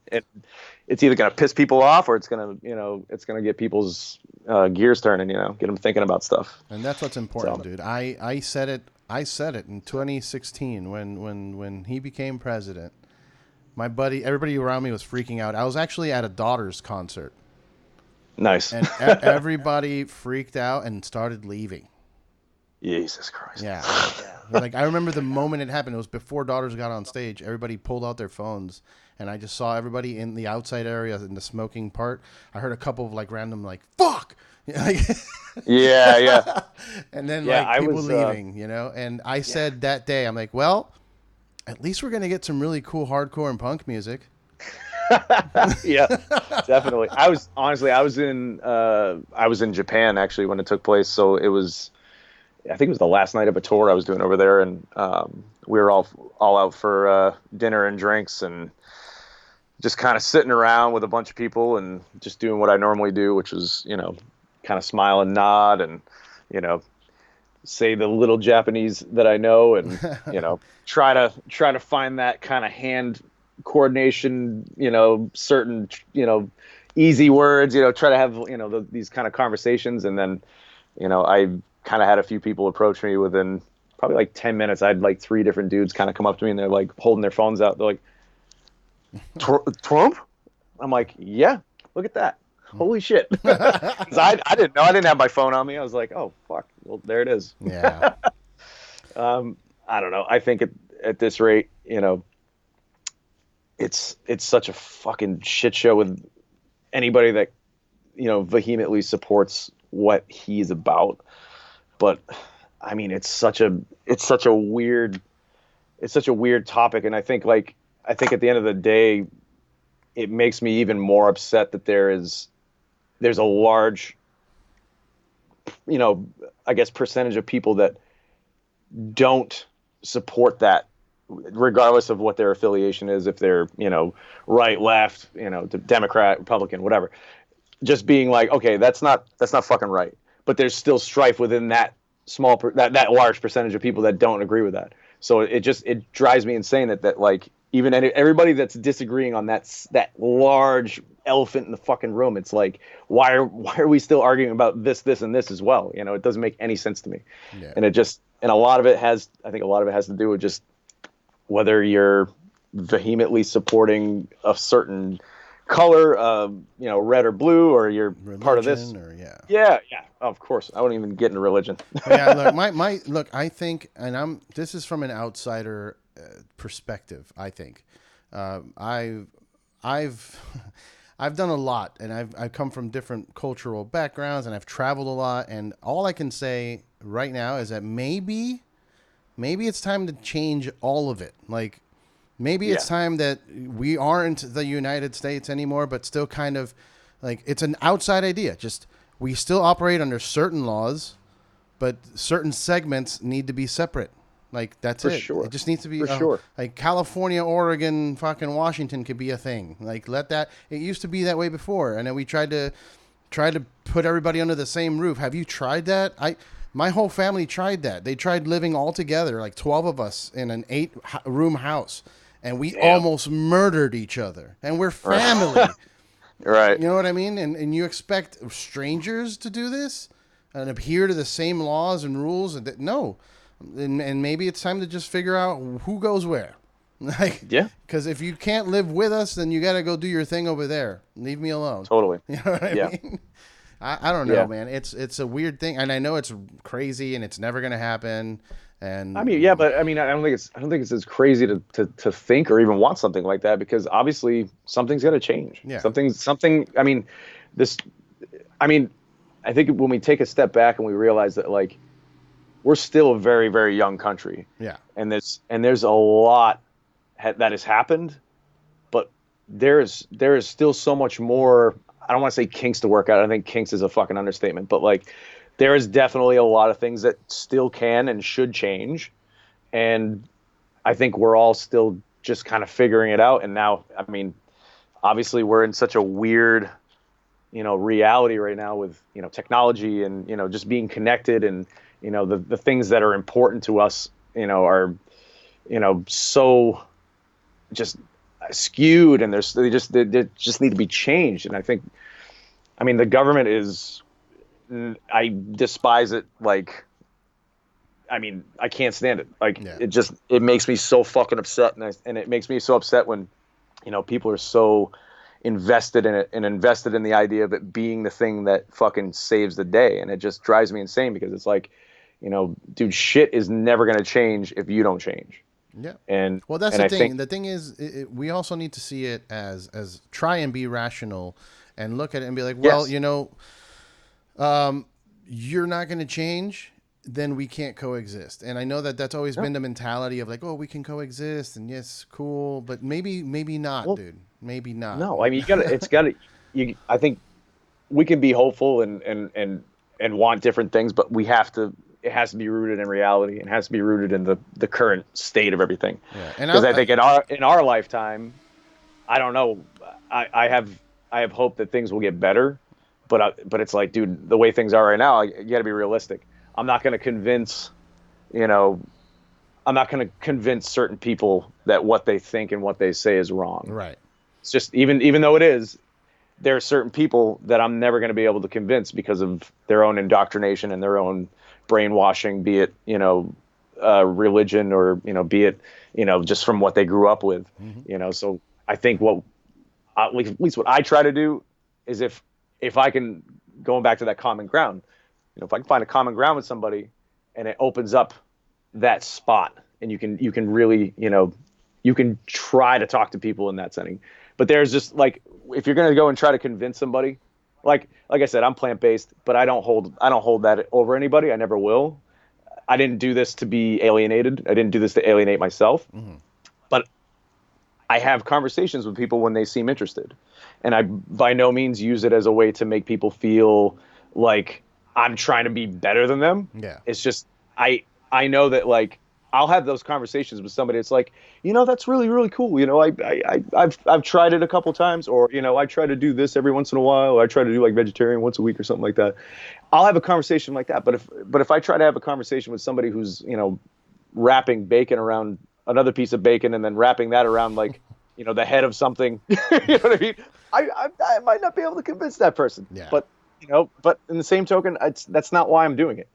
It's either going to piss people off, or it's going to get people's gears turning, get them thinking about stuff. And that's what's important, dude. I said it in 2016 when he became president. Everybody around me was freaking out. I was actually at a Daughters concert. Nice. And everybody freaked out and started leaving. Jesus Christ. Yeah. Like, I remember the moment it happened. It was before Daughters got on stage. Everybody pulled out their phones, and I just saw everybody in the outside area in the smoking part. I heard a couple of like random like fuck. Yeah. And then people leaving, And I said that day, I'm like, well, at least we're gonna get some really cool hardcore and punk music. Yeah, definitely. I was in Japan actually when it took place, so I think it was the last night of a tour I was doing over there, and we were all out for dinner and drinks, and just kind of sitting around with a bunch of people and just doing what I normally do, which was kind of smile and nod and say the little Japanese that I know, and try to find that kind of hand coordination, certain easy words, try to have these kind of conversations. And then I kind of had a few people approach me within probably like 10 minutes. I had like 3 different dudes kind of come up to me, and they're like holding their phones out. They're like, Trump? I'm like, yeah, look at that. Holy shit. 'Cause I didn't know. I didn't have my phone on me. I was like, oh, fuck. Well, there it is. Yeah. I don't know. I think at this rate, it's such a fucking shit show with anybody that, vehemently supports what he's about. But I mean, it's such a weird topic. And I think at the end of the day, it makes me even more upset that there's a large, I guess, percentage of people that don't support that, regardless of what their affiliation is, if they're, right, left, Democrat, Republican, whatever. Just being like, okay, that's not fucking right. But there's still strife within that that large percentage of people that don't agree with that. So it drives me insane that like, even everybody that's disagreeing on that large elephant in the fucking room, it's like, why are we still arguing about this and this as well? It doesn't make any sense to me. Yeah. And a lot of it has to do with just whether you're vehemently supporting a certain color, red or blue, or you're religion, part of this. Or, yeah, of course. I wouldn't even get into religion. Yeah, look, I think, and this is from an outsider perspective. I think I've done a lot, and I've come from different cultural backgrounds, and I've traveled a lot, and all I can say right now is that maybe it's time to change all of it. Like, maybe it's time that we aren't the United States anymore, but still kind of like, it's an outside idea. Just, we still operate under certain laws, but certain segments need to be separate. Like, that's it. Sure. It just needs to be sure. Like California, Oregon, fucking Washington could be a thing. Like, it used to be that way before, and then we tried to put everybody under the same roof. Have you tried that? My whole family tried that. They tried living all together, like 12 of us in an 8-room house, and we almost murdered each other. And we're family. Right. You know what I mean? And you expect strangers to do this and adhere to the same laws and rules? No. And maybe it's time to just figure out who goes where. Like, yeah. Because if you can't live with us, then you got to go do your thing over there. Leave me alone. Totally. You know what I mean? I don't know, man. It's a weird thing, and I know it's crazy, and it's never gonna happen. And I mean, but I mean, I don't think it's as crazy to think or even want something like that, because obviously something's got to change. Yeah. Something. I mean, I think when we take a step back and we realize that, like, we're still a very, very young country. Yeah. And there's a lot that has happened, but there is still so much more. I don't want to say kinks to work out. I think kinks is a fucking understatement, but like, there is definitely a lot of things that still can and should change. And I think we're all still just kind of figuring it out. And now, I mean, obviously we're in such a weird, reality right now with, technology and, just being connected, and, the things that are important to us, are, so just skewed, and they just need to be changed. And I think, the government is, I despise it. Like, I can't stand it. Like, it makes me so fucking upset. And it makes me so upset when, people are so invested in it and invested in the idea of it being the thing that fucking saves the day. And it just drives me insane, because it's like, dude, shit is never going to change if you don't change. Yeah. And well, that's the thing. The thing is, we also need to see it as try and be rational and look at it and be like, well, you're not going to change, then we can't coexist. And I know that that's always been the mentality of like, oh, we can coexist, and yes, cool, but maybe not, dude. Maybe not. No, I mean, I think we can be hopeful and want different things, but it has to be rooted in reality, and has to be rooted in the current state of everything. Yeah. Because I think in our lifetime, I don't know, I have hope that things will get better, but it's like, dude, the way things are right now, you got to be realistic. I'm not going to convince, you know, I'm not going to convince certain people that what they think and what they say is wrong. Right. It's just, even though it is, there are certain people that I'm never going to be able to convince because of their own indoctrination and their own brainwashing, be it, religion, or, be it, just from what they grew up with, so I think at least what I try to do is, if I can, going back to that common ground, if I can find a common ground with somebody, and it opens up that spot, and you can really, you can try to talk to people in that setting. But there's just, like, if you're going to go and try to convince somebody, like I said, I'm plant-based, but I don't hold that over anybody. I never will. I didn't do this to be alienated. I didn't do this to alienate myself. But I have conversations with people when they seem interested. And I by no means use it as a way to make people feel like I'm trying to be better than them. Yeah. It's just, I know that, like, I'll have those conversations with somebody. It's like, that's really, really cool. I've tried it a couple times, or, I try to do this every once in a while. Or I try to do, like, vegetarian once a week or something like that. I'll have a conversation like that. But if I try to have a conversation with somebody who's, wrapping bacon around another piece of bacon, and then wrapping that around, like, the head of something, you know what I mean? I might not be able to convince that person. Yeah. But in the same token, that's not why I'm doing it.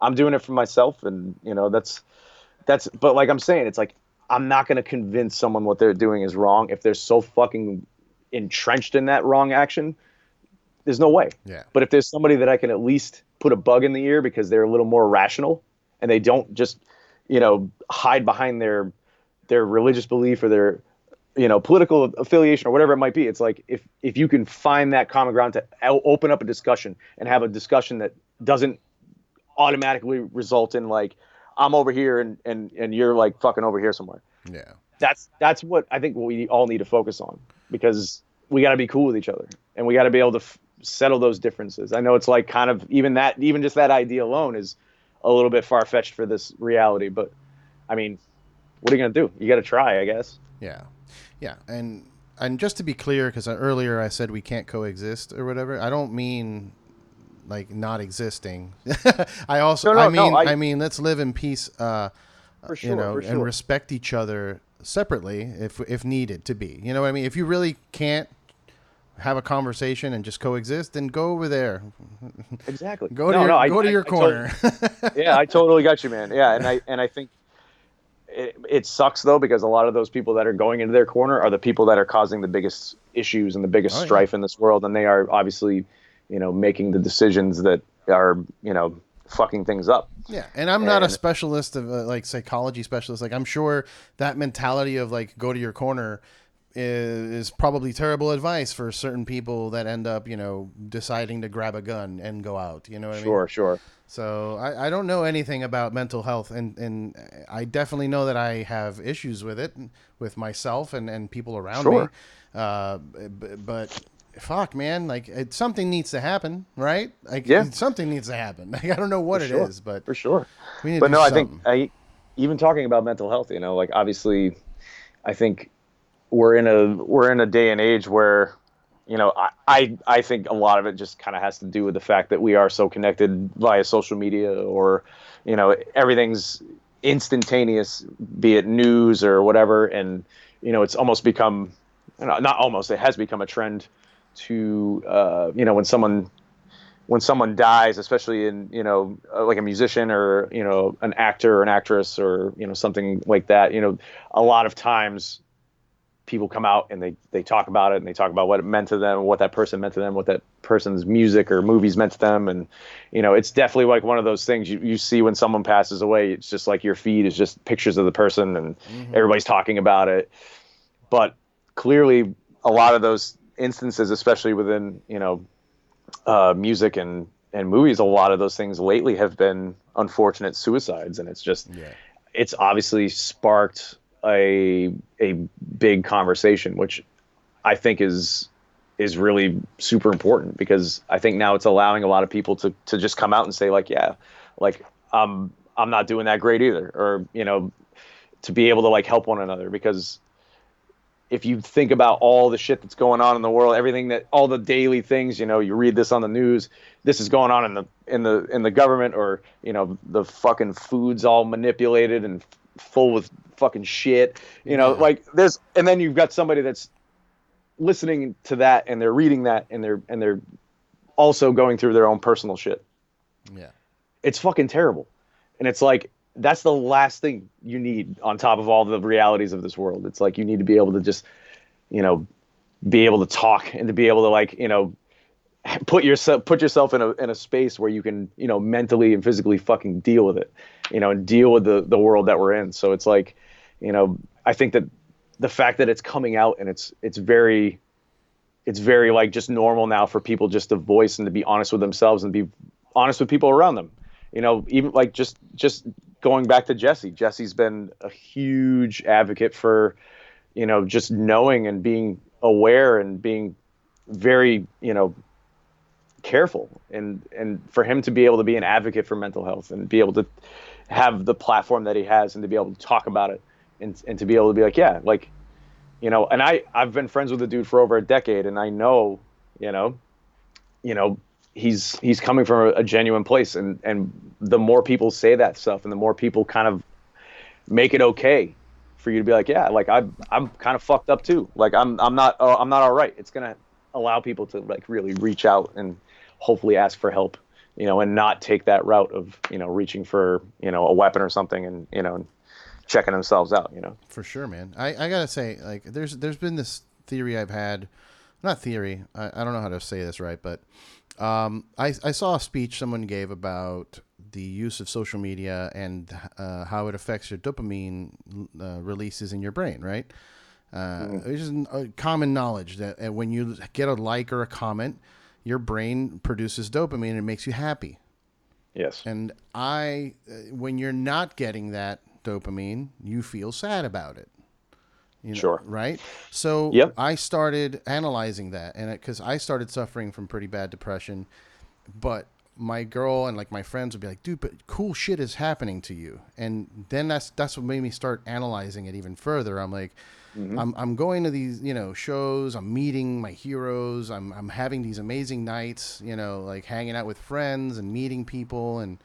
I'm doing it for myself, and but like I'm saying, it's like, I'm not going to convince someone what they're doing is wrong if they're so fucking entrenched in that wrong action. There's no way. Yeah. But if there's somebody that I can at least put a bug in the ear because they're a little more rational, and they don't just, hide behind their religious belief or their, political affiliation or whatever it might be. It's like, if you can find that common ground to open up a discussion and have a discussion that doesn't automatically result in, like, I'm over here and you're, like, fucking over here somewhere. Yeah. That's what I think we all need to focus on, because we got to be cool with each other, and we got to be able to settle those differences. I know it's like, kind of, even just that idea alone is a little bit far-fetched for this reality, but I mean, what are you going to do? You got to try, I guess. Yeah. Yeah. And just to be clear, because earlier I said we can't coexist or whatever, I don't mean like not existing. I also, I mean, let's live in peace, for sure, and respect each other separately if needed to be. You know what I mean? If you really can't have a conversation and just coexist, then go over there. Exactly. Go to your corner. Yeah, I totally got you, man. Yeah, and I think it sucks, though, because a lot of those people that are going into their corner are the people that are causing the biggest issues and the biggest strife in this world, and they are obviously, making the decisions that are, fucking things up. Yeah, and I'm not a specialist of like psychology specialist. Like, I'm sure that mentality of, like, go to your corner is probably terrible advice for certain people that end up, deciding to grab a gun and go out. You know what I mean? Sure. So I don't know anything about mental health, and I definitely know that I have issues with it, with myself and people around me. But fuck, man, like, something needs to happen, right? Like, something needs to happen. Like, I don't know what it is, but for sure. We need but to no, do I something. think even talking about mental health, like, obviously, I think we're in a day and age where, I think a lot of it just kind of has to do with the fact that we are so connected via social media, or, everything's instantaneous, be it news or whatever. And, it's almost become, not almost, it has become a trend to, when someone dies, especially in, like a musician or, an actor or an actress or, something like that, a lot of times people come out and they talk about it, and they talk about what it meant to them, what that person meant to them, what that person's music or movies meant to them. And, it's definitely like one of those things you see when someone passes away. It's just like your feed is just pictures of the person, and everybody's talking about it. But clearly a lot of those instances, especially within, music and movies, a lot of those things lately have been unfortunate suicides. And it's just, it's obviously sparked a big conversation, which I think is really super important, because I think now it's allowing a lot of people to just come out and say, like, yeah, like, I'm not doing that great either, or, to be able to, like, help one another. Because if you think about all the shit that's going on in the world, everything that, all the daily things, you know, you read this on the news, this is going on in the government, or, you know, the fucking food's all manipulated and full with fucking shit, you know, like there's, and then you've got somebody that's listening to that and they're reading that and they're also going through their own personal shit. Yeah. It's fucking terrible. And it's like, that's the last thing you need on top of all the realities of this world. It's like, you need to be able to just, you know, be able to talk and to be able to, like, you know, put yourself in a space where you can, you know, mentally and physically fucking deal with it, you know, and deal with the world that we're in. So it's like, you know, I think that the fact that it's coming out and it's very like just normal now for people just to voice and to be honest with themselves and be honest with people around them. You know, even like just going back to Jesse. Jesse's been a huge advocate for, you know, just knowing and being aware and being very, you know, careful, and for him to be able to be an advocate for mental health and be able to have the platform that he has and to be able to talk about it and to be able to be like, yeah, like, you know, and I've been friends with the dude for over a decade, and I know, you know, he's coming from a genuine place, and the more people say that stuff and the more people kind of make it okay for you to be like, yeah, like I'm kind of fucked up too. Like I'm not all right. It's going to allow people to like really reach out and hopefully ask for help, you know, and not take that route of, you know, reaching for, you know, a weapon or something and, you know, checking themselves out, you know. For sure, man. I gotta say, like, there's been this theory I've had, not theory, I don't know how to say this right, but I saw a speech someone gave about the use of social media and how it affects your dopamine releases in your brain, right? It's just common knowledge that when you get a like or a comment, your brain produces dopamine and it makes you happy. Yes. And when you're not getting that dopamine, you feel sad about it. You know, sure. Right? So yep. I started analyzing that, and because I started suffering from pretty bad depression, but my girl and like my friends would be like, dude, but cool shit is happening to you. And then that's what made me start analyzing it even further. I'm like, I'm going to these, you know, shows, I'm meeting my heroes, I'm having these amazing nights, you know, like hanging out with friends and meeting people and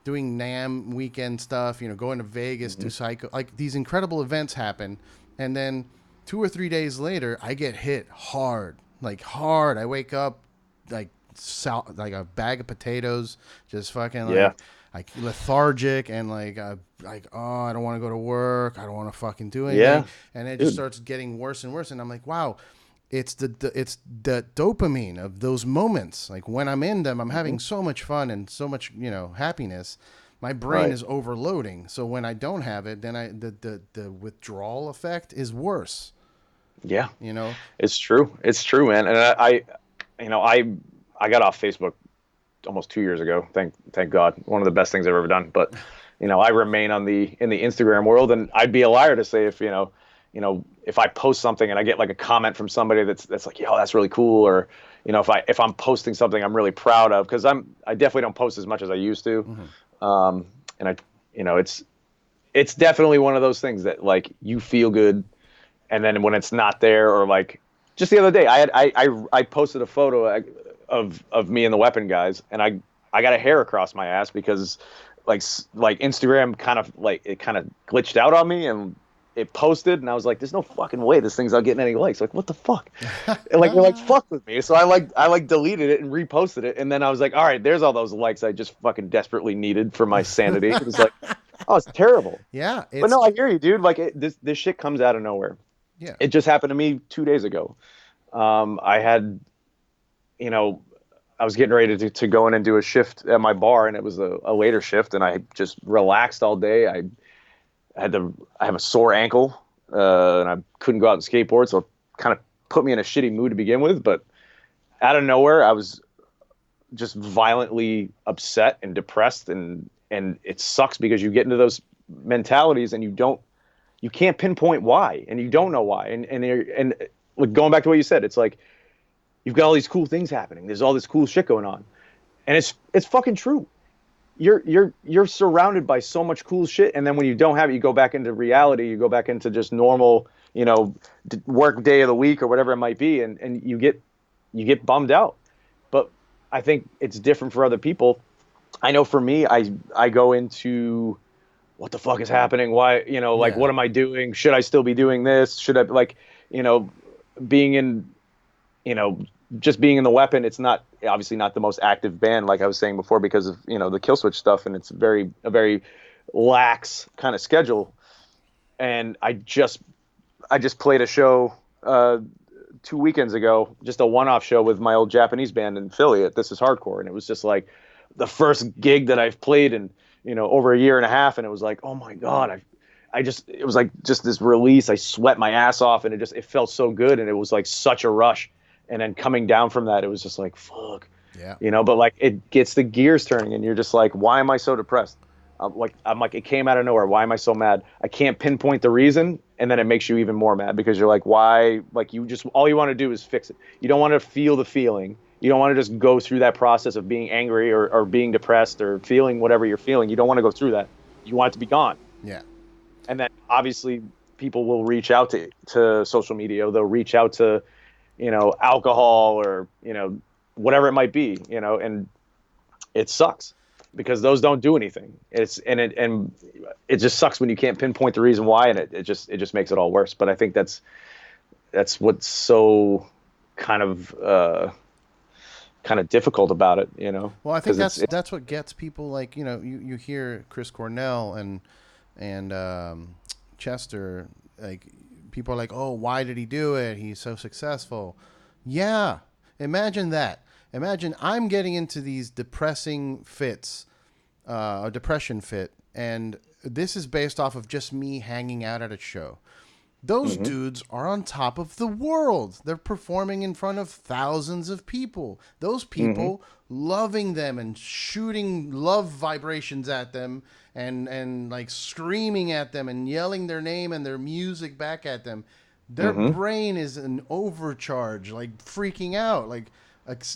doing NAMM weekend stuff, you know, going to Vegas, do psycho, like these incredible events happen. And then 2 or 3 days later, I get hit hard. I wake up like a bag of potatoes, just fucking like lethargic and like oh, I don't want to go to work. I don't want to fucking do anything. Yeah. And it just starts getting worse and worse. And I'm like, wow, it's the dopamine of those moments. Like when I'm in them, I'm having so much fun and so much, you know, happiness. My brain is overloading. So when I don't have it, then the withdrawal effect is worse. Yeah. You know, it's true. It's true, man. And I got off Facebook almost 2 years ago. Thank God. One of the best things I've ever done. But, you know, I remain in the Instagram world, and I'd be a liar to say if, you know, if I post something and I get like a comment from somebody that's like, yo, that's really cool. Or, you know, if I'm posting something I'm really proud of, cause I definitely don't post as much as I used to. And I, you know, it's definitely one of those things that like you feel good. And then when it's not there, or like just the other day, I posted a photo of me and the Weapon guys, and I got a hair across my ass because like Instagram kind of glitched out on me, and it posted, and I was like, there's no fucking way this thing's not getting any likes. Like, what the fuck? And like, they're like, fuck with me. So I deleted it and reposted it. And then I was like, all right, there's all those likes I just fucking desperately needed for my sanity. It was like, oh, it's terrible. Yeah. But no, I hear you, dude. Like this shit comes out of nowhere. Yeah. It just happened to me 2 days ago. I had, you know, I was getting ready to go in and do a shift at my bar, and it was a later shift, and I just relaxed all day. I have a sore ankle, and I couldn't go out and skateboard, so it kind of put me in a shitty mood to begin with. But out of nowhere, I was just violently upset and depressed, and it sucks because you get into those mentalities and you can't pinpoint why, and you don't know why. And like going back to what you said, it's like you've got all these cool things happening. There's all this cool shit going on, and it's fucking true. you're surrounded by so much cool shit, and then when you don't have it, you go back into reality, you go back into just normal, work day of the week or whatever it might be, and you get bummed out. But I think it's different for other people. I know for me, I go into, what the fuck is happening? Why, what am I doing? Should I still be doing this? Should I, being in, just being in the Weapon, it's not, obviously not the most active band, like I was saying before, because of, the Killswitch stuff, and it's a very lax kind of schedule. And I just played a show 2 weekends ago, just a one-off show with my old Japanese band in Philly at This Is Hardcore, and it was just like the first gig that I've played in over a year and a half, and it was like, oh my god, it was like just this release. I sweat my ass off, and it felt so good, and it was like such a rush. And then coming down from that, it was just like, fuck, but like it gets the gears turning, and you're just like, why am I so depressed? I'm like, it came out of nowhere. Why am I so mad? I can't pinpoint the reason. And then it makes you even more mad, because you're like, why? Like, all you want to do is fix it. You don't want to feel the feeling. You don't want to just go through that process of being angry or being depressed or feeling whatever you're feeling. You don't want to go through that. You want it to be gone. Yeah. And then obviously people will reach out to social media. They'll reach out to, alcohol or, whatever it might be, and it sucks, because those don't do anything. And it just sucks when you can't pinpoint the reason why, and it just makes it all worse. But I think that's what's so kind of difficult about it, Well, I think that's what gets people, like, you hear Chris Cornell and Chester, like, people are like, oh, why did he do it? He's so successful. Yeah. Imagine that. Imagine I'm getting into these depressing fits, a depression fit, and this is based off of just me hanging out at a show. Those dudes are on top of the world. They're performing in front of thousands of people. Those people loving them and shooting love vibrations at them and like screaming at them and yelling their name and their music back at them. Their brain is an overcharge, like freaking out, like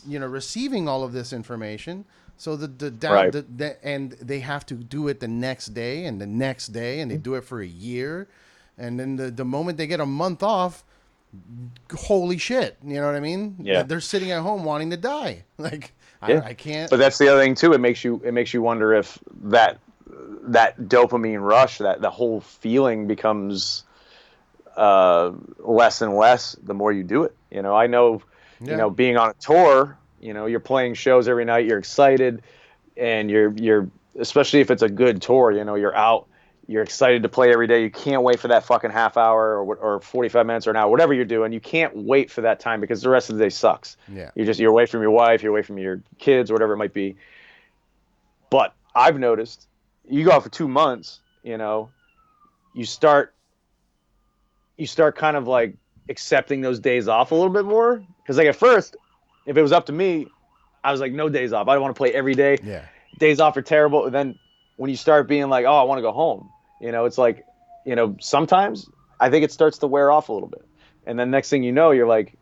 receiving all of this information. So and they have to do it the next day and the next day, and they do it for a year. And then the moment they get a month off, holy shit, you know what I mean? Yeah. They're sitting at home wanting to die. Like, I can't. But that's the other thing too. It makes you wonder if that dopamine rush, that the whole feeling becomes less and less the more you do it. I know, being on a tour, you're playing shows every night, you're excited, and you're especially if it's a good tour, you're out. You're excited to play every day. You can't wait for that fucking half hour or 45 minutes or an hour, whatever you're doing. You can't wait for that time, because the rest of the day sucks. Yeah. You're away from your wife, you're away from your kids, whatever it might be. But I've noticed, you go out for 2 months, you start kind of like accepting those days off a little bit more. Because like at first, if it was up to me, I was like, no days off. I want to play every day. Yeah. Days off are terrible. And then when you start being like, oh, I want to go home, it's like, sometimes I think it starts to wear off a little bit. And then next thing you know, you're like,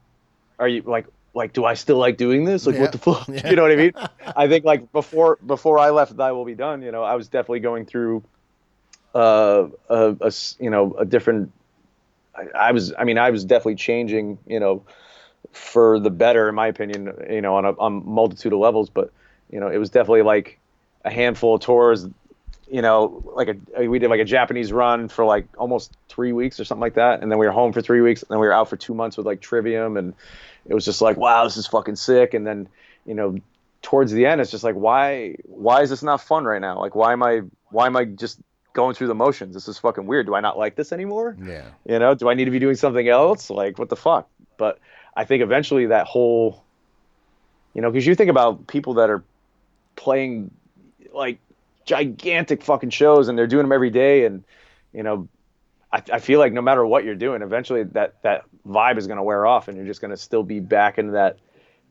are you like, do I still like doing this? Like, what the fuck? Yeah. You know what I mean? I think like before I left Thy Will Be Done, I was definitely going through a different, I was definitely changing, for the better, in my opinion, on a multitude of levels. But, it was definitely like a handful of tours, we did like a Japanese run for like almost 3 weeks or something like that. And then we were home for 3 weeks, and then we were out for 2 months with like Trivium. And it was just like, wow, this is fucking sick. And then, towards the end, it's just like, why is this not fun right now? Like, why am I just going through the motions? This is fucking weird. Do I not like this anymore? Yeah. Do I need to be doing something else? Like, what the fuck? But I think eventually that whole, because you think about people that are playing like gigantic fucking shows, and they're doing them every day, and I feel like no matter what you're doing, eventually that vibe is going to wear off, and you're just going to still be back in that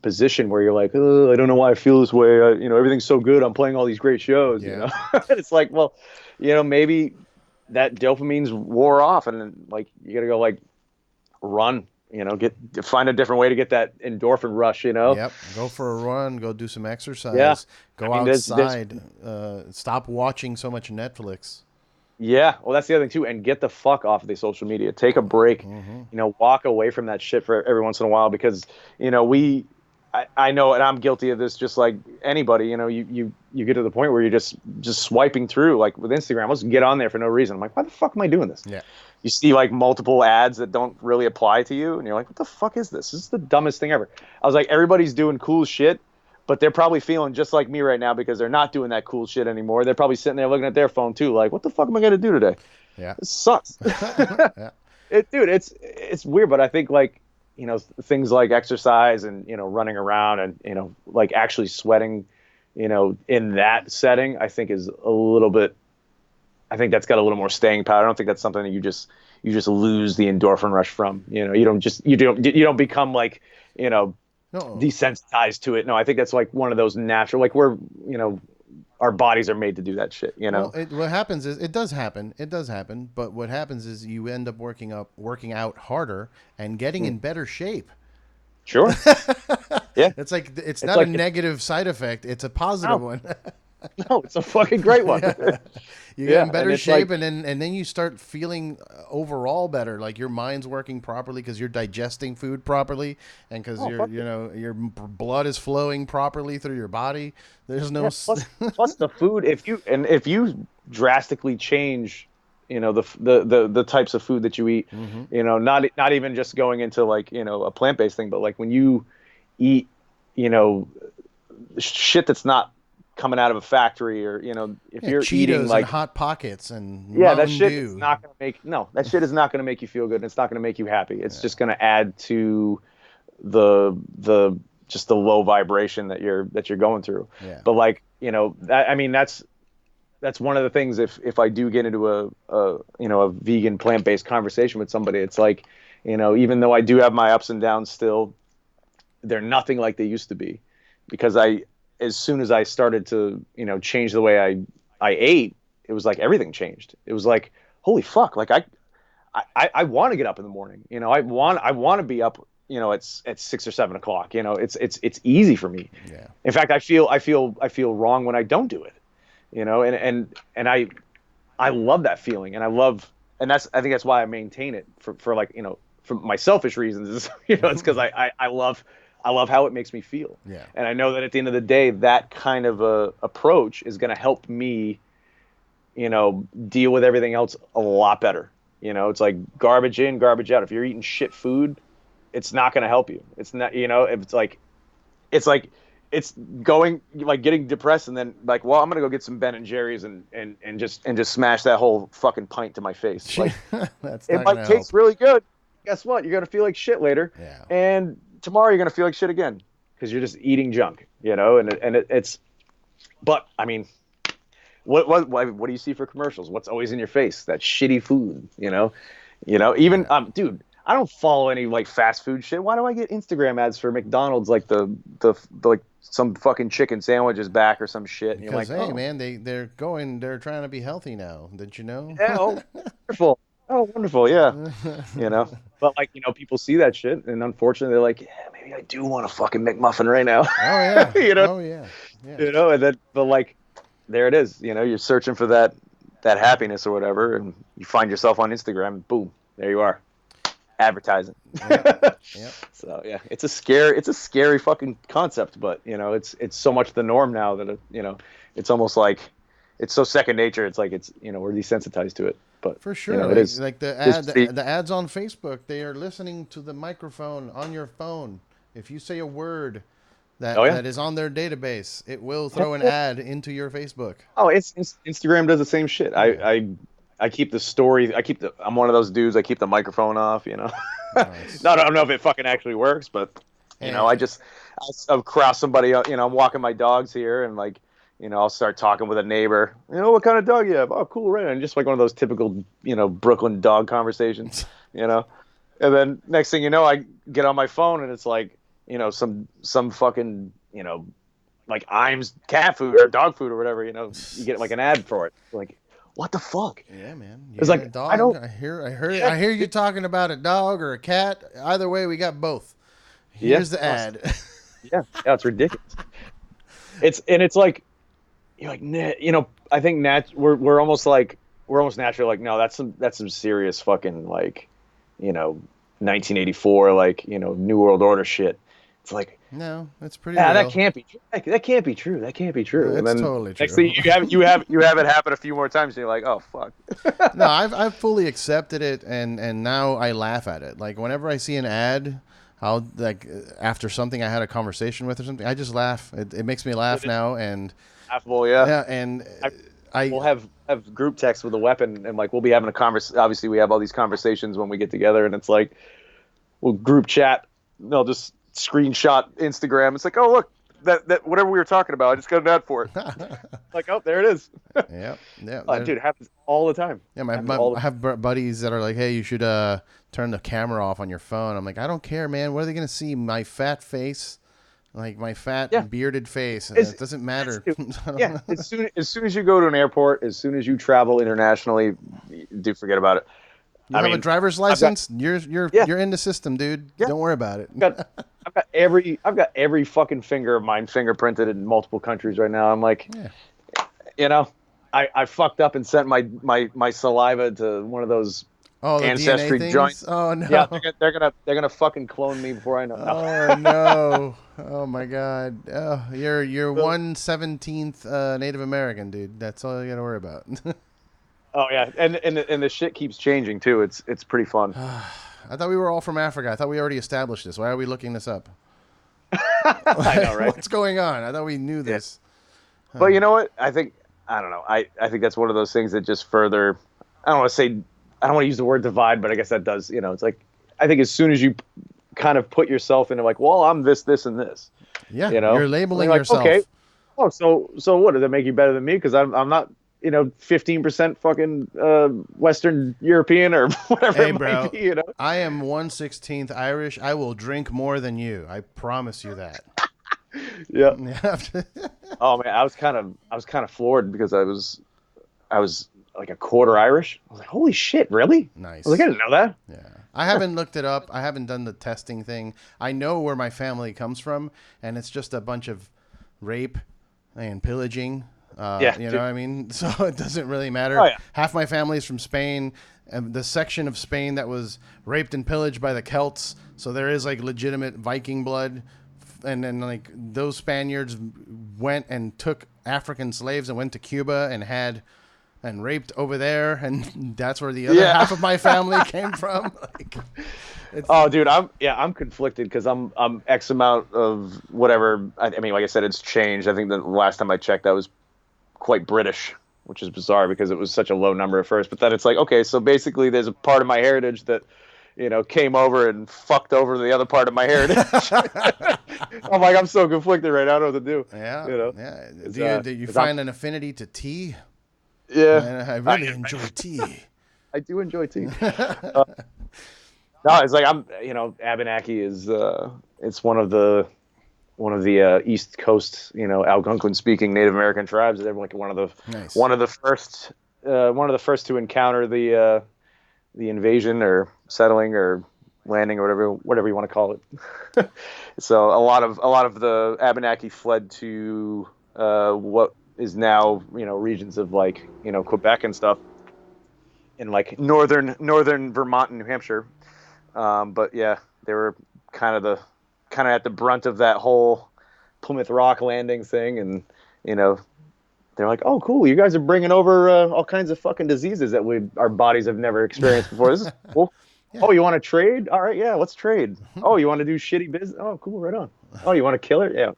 position where you're like, oh, I don't know why I feel this way. Everything's so good. I'm playing all these great shows. Yeah. It's like, well, maybe that dopamine's wore off, and then like you got to go like run, find a different way to get that endorphin rush, Yep. Go for a run. Go do some exercise. Yeah. Go I mean, outside. Stop watching so much Netflix. Yeah, well, that's the other thing too, and get the fuck off of the social media. Take a break, walk away from that shit for every once in a while, because I know, and I'm guilty of this, just like anybody. You get to the point where you're just swiping through, like with Instagram. Let's get on there for no reason. I'm like, why the fuck am I doing this? Yeah. You see like multiple ads that don't really apply to you, and you're like, what the fuck is this? This is the dumbest thing ever. I was like, everybody's doing cool shit, but they're probably feeling just like me right now, because they're not doing that cool shit anymore. They're probably sitting there looking at their phone too, like, what the fuck am I gonna do today? Yeah. This sucks. Yeah. It's weird, but I think like, things like exercise and, running around and, like actually sweating, in that setting, I think is a little bit, I think that's got a little more staying power. I don't think that's something that you just lose the endorphin rush from. You don't become like, No. desensitized to it. No, I think that's like one of those natural, like we're, our bodies are made to do that shit. Well, what happens is it does happen. But what happens is you end up working out harder and getting in better shape. Sure. Yeah. It's not a negative side effect. It's a positive one. No, it's a fucking great one. Yeah. You get in better shape, and then you start feeling overall better. Like your mind's working properly because you're digesting food properly, and because your blood is flowing properly through your body. There's no plus the food. If you drastically change, the types of food that you eat, not even just going into like a plant-based thing, but like when you eat, shit that's not coming out of a factory, or if you're Cheetos eating like and Hot Pockets and that shit is not going to make you feel good, and it's not going to make you happy. It's just going to add to the just the low vibration that you're going through. Yeah. But like that's one of the things. If I do get into a vegan plant-based conversation with somebody, it's like, even though I do have my ups and downs still, they're nothing like they used to be, because as soon as I started to, change the way I ate, it was like everything changed. It was like, holy fuck. Like I want to get up in the morning. I want to be up, at 6 or 7 o'clock. It's easy for me. Yeah. In fact, I feel wrong when I don't do it, and I love that feeling, and I think that's why I maintain it for like, for my selfish reasons. It's because I love how it makes me feel. Yeah. And I know that at the end of the day, that kind of a approach is going to help me, deal with everything else a lot better. It's like garbage in, garbage out. If you're eating shit food, it's not going to help you. It's not, it's going like getting depressed and then like, well, I'm going to go get some Ben and Jerry's and just smash that whole fucking pint to my face. Like it might taste really good. Guess what? You're going to feel like shit later. Yeah. And tomorrow you're going to feel like shit again, because you're just eating junk, it's, but I mean, what do you see for commercials? What's always in your face? That shitty food, even, dude, I don't follow any like fast food shit. Why do I get Instagram ads for McDonald's? Like the like some fucking chicken sandwich is back or some shit. And because you're like, man, they're trying to be healthy now. Did you know? Yeah, wonderful. Oh, wonderful. Yeah. But like, people see that shit, and unfortunately they're like, yeah, maybe I do want a fucking McMuffin right now. Oh yeah. Oh yeah. Yeah. And then, but like, there it is. You're searching for that happiness or whatever, and you find yourself on Instagram. Boom, there you are, advertising. Yep. So yeah, it's a scary fucking concept, but it's so much the norm now that it's almost like it's so second nature. It's like we're desensitized to it. But for sure, it is like the ads on Facebook. They are listening to the microphone on your phone. If you say a word that is on their database, it will throw an ad into your Facebook. Oh, Instagram does the same shit. I keep the story. I'm one of those dudes. I keep the microphone off. Nice. No, I don't know if it fucking actually works, but I'll cross somebody. I'm walking my dogs here, and like. I'll start talking with a neighbor. What kind of dog you have? Oh, cool, right? And just like one of those typical, Brooklyn dog conversations, And then next thing you know, I get on my phone and it's like, some fucking, like Iams cat food or dog food or whatever, you get like an ad for it. Like, what the fuck? Yeah, man. It's like, a dog. I don't. I hear you talking about a dog or a cat. Either way, we got both. Here's the ad. Yeah, it's ridiculous. It's like, you're like, you know, I think we're almost naturally like, no, that's some serious fucking, like, you know, 1984, like, you know, New World Order shit. It's like, no, that's pretty real. that can't be true. That can't be true. That can't be true. No, and then totally true. Next thing you have it happen a few more times, and you're like, oh fuck. No, I've fully accepted it, and now I laugh at it. Like, whenever I see an ad, I'll, like, after something I had a conversation with or something, I just laugh. It makes me laugh now, and laughable, yeah. Yeah, and we'll have group text with a weapon, and like we'll be having a conversation. Obviously, we have all these conversations when we get together, and it's like we'll group chat. They'll just screenshot Instagram. It's like, oh look, that whatever we were talking about, I just got an ad for it. Like, oh, there it is. Yeah. Dude, it happens all the time. Yeah, I have buddies that are like, hey, you should turn the camera off on your phone. I'm like, I don't care, man. What are they gonna see? My fat face, like my fat bearded face. It doesn't matter. Yeah, as soon as you go to an airport, as soon as you travel internationally, do forget about it. You have a driver's license. You're in the system, dude. Yeah. Don't worry about it. I've got every fucking finger of mine fingerprinted in multiple countries right now. I'm like, you know, I fucked up and sent my saliva to one of those ancestry joints. Oh no. Yeah, they're gonna fucking clone me before I know. Oh no. Oh my god. Oh, you're 1/17th Native American, dude. That's all you gotta worry about. Oh yeah, and the shit keeps changing too. It's pretty fun. I thought we were all from Africa. I thought we already established this. Why are we looking this up? I know, right? What's going on? I thought we knew this. Yeah. But you know what? I think that's one of those things that just further. I don't want to use the word divide, but I guess that does. You know, it's like, I think as soon as you kind of put yourself into like, well, I'm this, and this. Yeah, you know, you're labeling yourself. Okay. Oh, so what? Does that make you better than me? Because I'm not, you know, 15% fucking Western European or whatever it might be, you know? I am 1/16th Irish. I will drink more than you. I promise you that. Yeah. Oh man, I was kind of floored because I was like a quarter Irish. I was like, holy shit, really? Nice. I was like, I didn't know that. Yeah. I haven't looked it up. I haven't done the testing thing. I know where my family comes from, and it's just a bunch of rape and pillaging. You know what I mean? So it doesn't really matter. Oh, yeah. Half my family is from Spain, and the section of Spain that was raped and pillaged by the Celts. So there is like legitimate Viking blood. And then like those Spaniards went and took African slaves and went to Cuba and raped over there. And that's where the other half of my family came from. Like, oh, dude, I'm conflicted because I'm X amount of whatever. I mean, like I said, it's changed. I think the last time I checked, I was quite British, which is bizarre because it was such a low number at first. But then it's like, okay, so basically there's a part of my heritage that, you know, came over and fucked over the other part of my heritage. I'm like, I'm so conflicted right now. I don't know what to do. Yeah. You know? Yeah. Do you find an affinity to tea? Yeah. Man, I really enjoy tea. I do enjoy tea. No, it's like Abenaki is it's one of the East Coast, you know, Algonquin speaking Native American tribes. They're like one of the first to encounter the invasion or settling or landing or whatever you want to call it. So a lot of the Abenaki fled to what is now, you know, regions of like, you know, Quebec and stuff in like northern Vermont and New Hampshire. But yeah, they were kind of at the brunt of that whole Plymouth Rock landing thing, and you know, they're like, oh cool, you guys are bringing over all kinds of fucking diseases that our bodies have never experienced before. This is cool. Yeah. Oh, you want to trade? All right, yeah, let's trade. Oh, you want to do shitty business? Oh, cool, right on. Oh, you want to kill her? Yeah.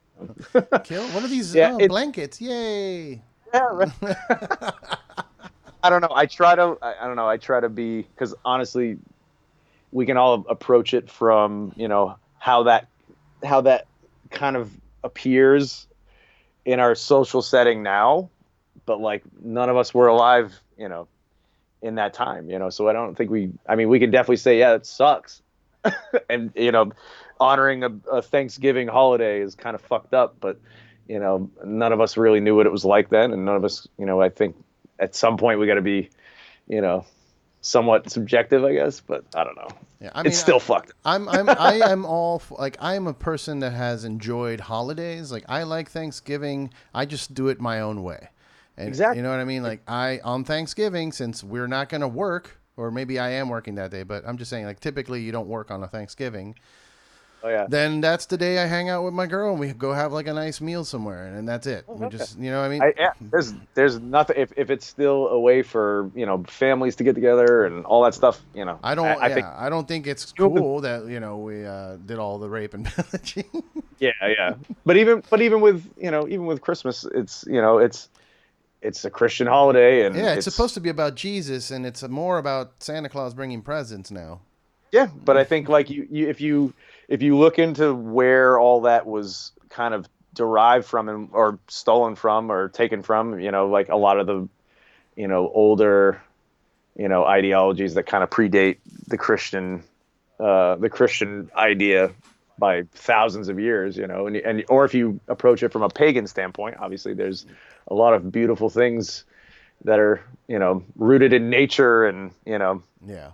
Kill? What are these blankets? Yay. Yeah, right. I don't know. I try to be, because honestly, we can all approach it from, you know, how that kind of appears in our social setting now, but like none of us were alive, you know, in that time, you know, so I don't think we can definitely say, yeah, it sucks. And, you know, honoring a Thanksgiving holiday is kind of fucked up, but, you know, none of us really knew what it was like then. And none of us, you know, I think at some point we got to be, you know, somewhat subjective, I guess. But I don't know. Yeah, I mean, it's still fucked. I am all like, I am a person that has enjoyed holidays. Like, I like Thanksgiving. I just do it my own way. And Exactly. you know what I mean? Like, on Thanksgiving, since we're not going to work, or maybe I am working that day, but I'm just saying, like, typically you don't work on a Thanksgiving. Oh yeah. Then that's the day I hang out with my girl and we go have like a nice meal somewhere, and that's it. We just, you know what I mean? Yeah, there's nothing if it's still a way for, you know, families to get together and all that stuff, you know. I don't think it's cool that, you know, we did all the rape and pillaging. Yeah. But even with, you know, even with Christmas, it's, you know, it's a Christian holiday, and yeah, it's supposed to be about Jesus, and it's more about Santa Claus bringing presents now. Yeah, but I think like if you look into where all that was kind of derived from, or stolen from, or taken from, you know, like a lot of the, you know, older, you know, ideologies that kind of predate the Christian idea by thousands of years, you know, and or if you approach it from a pagan standpoint, obviously there's a lot of beautiful things that are, you know, rooted in nature, and, you know, yeah,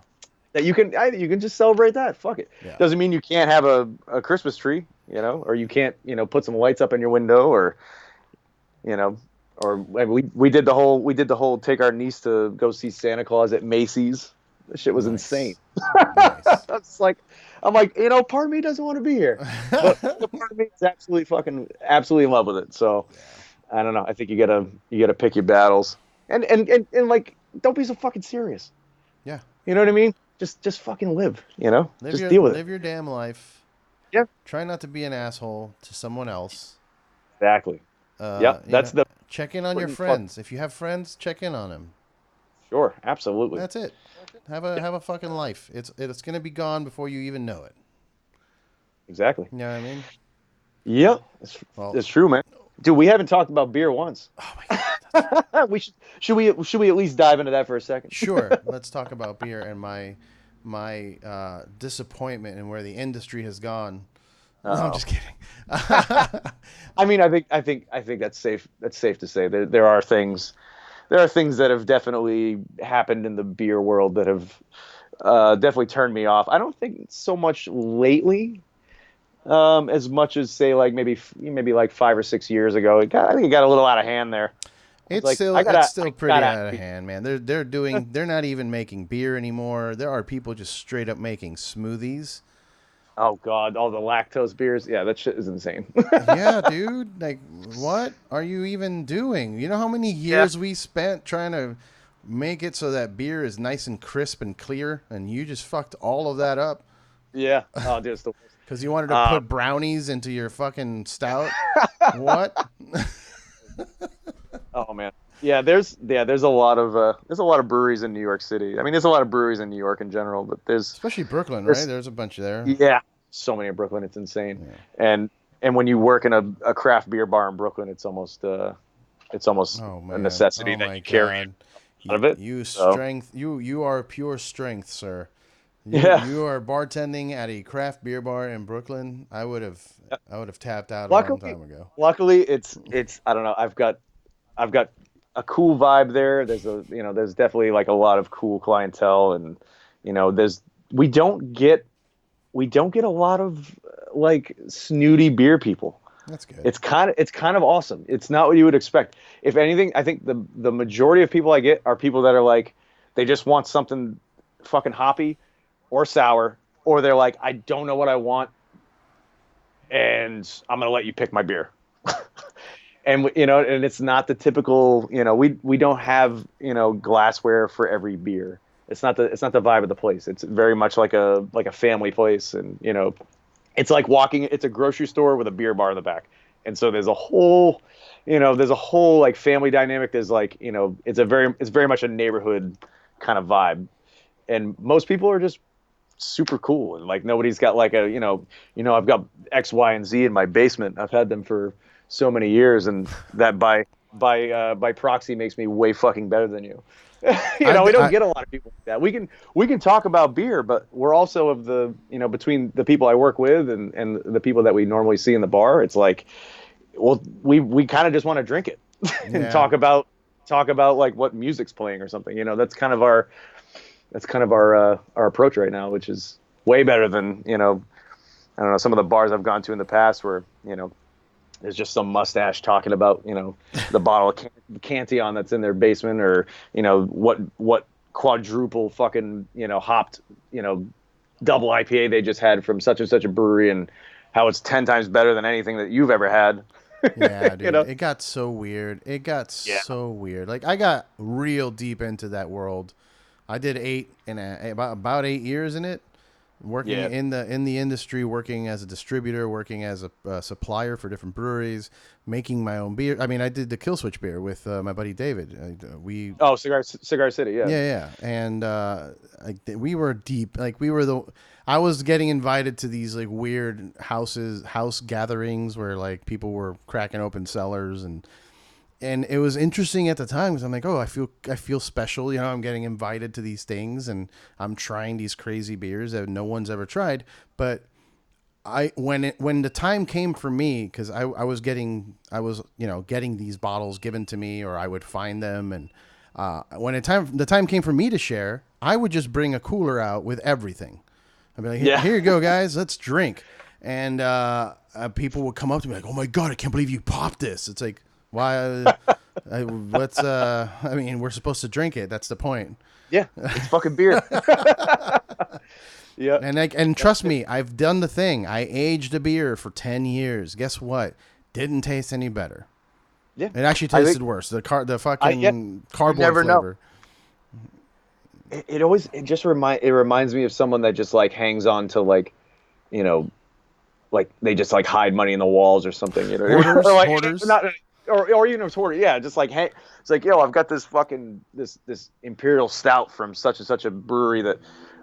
that you can just celebrate that. Fuck it. Yeah. Doesn't mean you can't have a Christmas tree, you know, or you can't, you know, put some lights up in your window, or, you know, or we did the whole take our niece to go see Santa Claus at Macy's. That shit was insane. Nice. I'm like, you know, part of me doesn't want to be here, but the part of me is absolutely in love with it. So I don't know. I think you gotta pick your battles, and like, don't be so fucking serious. Yeah. You know what I mean? Just fucking live, you know? Deal with it. Live your damn life. Yeah. Try not to be an asshole to someone else. Exactly. That's check in on your friends. If you have friends, check in on them. Sure, absolutely. That's it. Have a fucking life. It's gonna be gone before you even know it. Exactly. You know what I mean? Yep. It's true, man. Dude, we haven't talked about beer once. Oh my god. Should we at least dive into that for a second? Sure. Let's talk about beer and my disappointment in where the industry has gone. No, I'm just kidding. I mean, I think that's safe. That's safe to say. There are things that have definitely happened in the beer world that have definitely turned me off. I don't think so much lately, as much as, say, like maybe like 5 or 6 years ago. I think it got a little out of hand there. It's still pretty out of hand, man. They're not even making beer anymore. There are people just straight up making smoothies. Oh God, all the lactose beers. Yeah, that shit is insane. Yeah, dude. Like, what are you even doing? You know how many years we spent trying to make it so that beer is nice and crisp and clear, and you just fucked all of that up? Yeah. Oh, dude, it's the worst. Because you wanted to put brownies into your fucking stout? What? Oh man. Yeah, there's a lot of breweries in New York City. I mean, there's a lot of breweries in New York in general, but especially Brooklyn, right? There's a bunch there. Yeah, so many in Brooklyn. It's insane. Yeah. And when you work in a craft beer bar in Brooklyn, it's almost a necessity that you carry out of it. You are pure strength, sir. You are bartending at a craft beer bar in Brooklyn. I would have tapped out a long time ago. Luckily, it's I don't know. I've got a cool vibe there. There's definitely like a lot of cool clientele, and you know, we don't get a lot of like snooty beer people. That's good. It's kind of awesome. It's not what you would expect. If anything, I think the majority of people I get are people that are like, they just want something fucking hoppy or sour, or they're like, I don't know what I want, and I'm gonna let you pick my beer. And you know, and it's not the typical, you know, we don't have, you know, glassware for every beer. It's not the vibe of the place. It's very much like a family place, and you know, it's like it's a grocery store with a beer bar in the back. And so there's a whole like family dynamic. There's like, you know, it's very much a neighborhood kind of vibe. And most people are just super cool, and like nobody's got like a, you know, I've got X, Y, and Z in my basement. I've had them for so many years, and that by proxy makes me way fucking better than you. We don't get a lot of people like that. We can talk about beer, but we're also of the, you know, between the people I work with and the people that we normally see in the bar, it's like, well, we kind of just want to drink it and talk about talk about like what music's playing or something. That's kind of our approach right now, which is way better than, I don't know, some of the bars I've gone to in the past where, there's just some mustache talking about, the bottle of Cantillon that's in their basement, or, what quadruple fucking, hopped, double IPA they just had from such and such a brewery, and how it's 10 times better than anything that you've ever had. Yeah, dude. You know? It got so weird. It got Yeah. so weird. Like, I got real deep into that world. I did about 8 years in it, working Yeah. in the industry, working as a distributor, working as a supplier for different breweries, making my own beer. I mean, I did the Killswitch beer with my buddy David. We Oh, Cigar City. Yeah. Yeah, yeah, and we were deep. Like, we were I was getting invited to these like weird house gatherings where like people were cracking open cellars, and it was interesting at the time because I'm like, oh, I feel special. I'm getting invited to these things, and I'm trying these crazy beers that no one's ever tried. But when the time came for me, because I was getting these bottles given to me, or I would find them, and when the time came for me to share, I would just bring a cooler out with everything. I'd be like, here you go, guys, let's drink. And people would come up to me like, oh my God, I can't believe you popped this. It's like, why? I mean, we're supposed to drink it. That's the point. Yeah. It's fucking beer. Yeah. And trust me, I've done the thing. I aged a beer for 10 years. Guess what? Didn't taste any better. Yeah. It actually tasted worse. The fucking cardboard flavor. It reminds me of someone that just like hangs on to like, like they just like hide money in the walls or something, Hoarders, or like, hoarders. or even if hoarder, yeah, just like, hey, it's like, yo, I've got this fucking this imperial stout from such and such a brewery that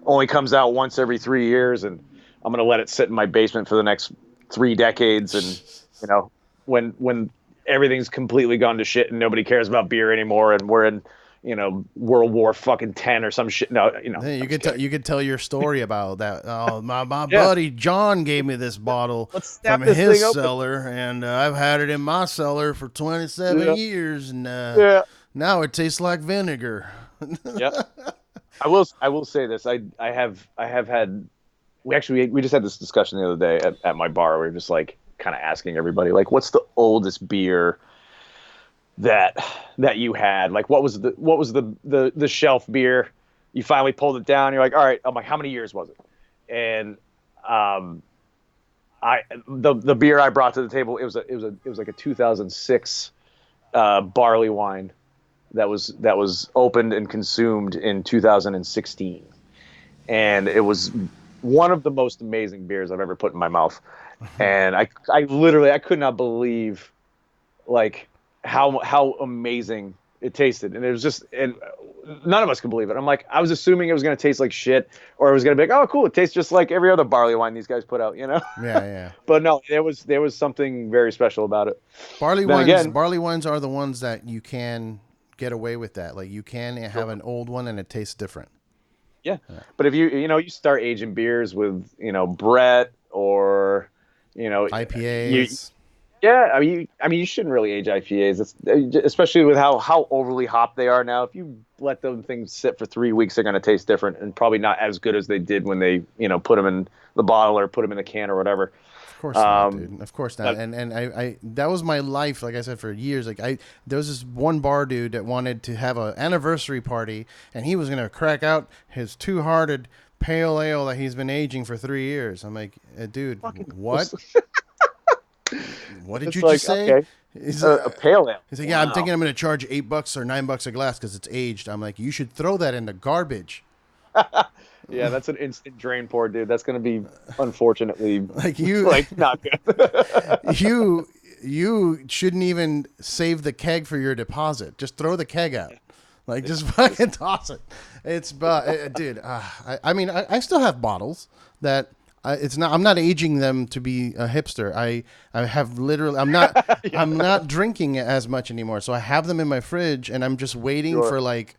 only comes out once every 3 years, and I'm gonna let it sit in my basement for the next 3 decades, and when everything's completely gone to shit and nobody cares about beer anymore, and we're in World War fucking 10 or some shit. No, Hey, you could tell your story about that. Oh, my buddy John gave me this bottle from his cellar, and I've had it in my cellar for 27 years, and now it tastes like vinegar. Yeah. I will say this. I have had, we just had this discussion the other day at my bar. We were just like kind of asking everybody, like, what's the oldest beer that you had? Like, what was the shelf beer you finally pulled it down? You're like, all right. I'm like, how many years was it? And the beer I brought to the table, it was like a 2006 barley wine that was opened and consumed in 2016, and it was one of the most amazing beers I've ever put in my mouth. And I literally could not believe like how amazing it tasted. And it was just, and none of us could believe it. I'm like, I was assuming it was going to taste like shit, or it was going to be like, oh cool, it tastes just like every other barley wine these guys put out, Yeah. But no, there was something very special about it. Barley wines are the ones that you can get away with that. Like, you can have an old one and it tastes different. Yeah. But if you start aging beers with, Brett or, IPAs. I mean, you shouldn't really age IPAs, especially with how overly hopped they are now. If you let them things sit for 3 weeks, they're going to taste different, and probably not as good as they did when they, put them in the bottle or put them in the can or whatever. Of course not, dude. Of course not. And I that was my life, like I said, for years. Like, there was this one bar dude that wanted to have an anniversary party, and he was going to crack out his Two-Hearted pale ale that he's been aging for 3 years. I'm like, dude, what? What did you just say? Okay. He's a pale ale. He's like, yeah, wow. I'm thinking I'm going to charge $8 or $9 a glass because it's aged. I'm like, you should throw that in the garbage. Yeah, that's an instant drain pour, dude. That's going to be, unfortunately, not good. You shouldn't even save the keg for your deposit. Just throw the keg out. Like, just fucking toss it. It's, dude. I mean, I still have bottles that. It's not. I'm not aging them to be a hipster. I have literally. I'm not. I'm not drinking as much anymore. So I have them in my fridge, and I'm just waiting for like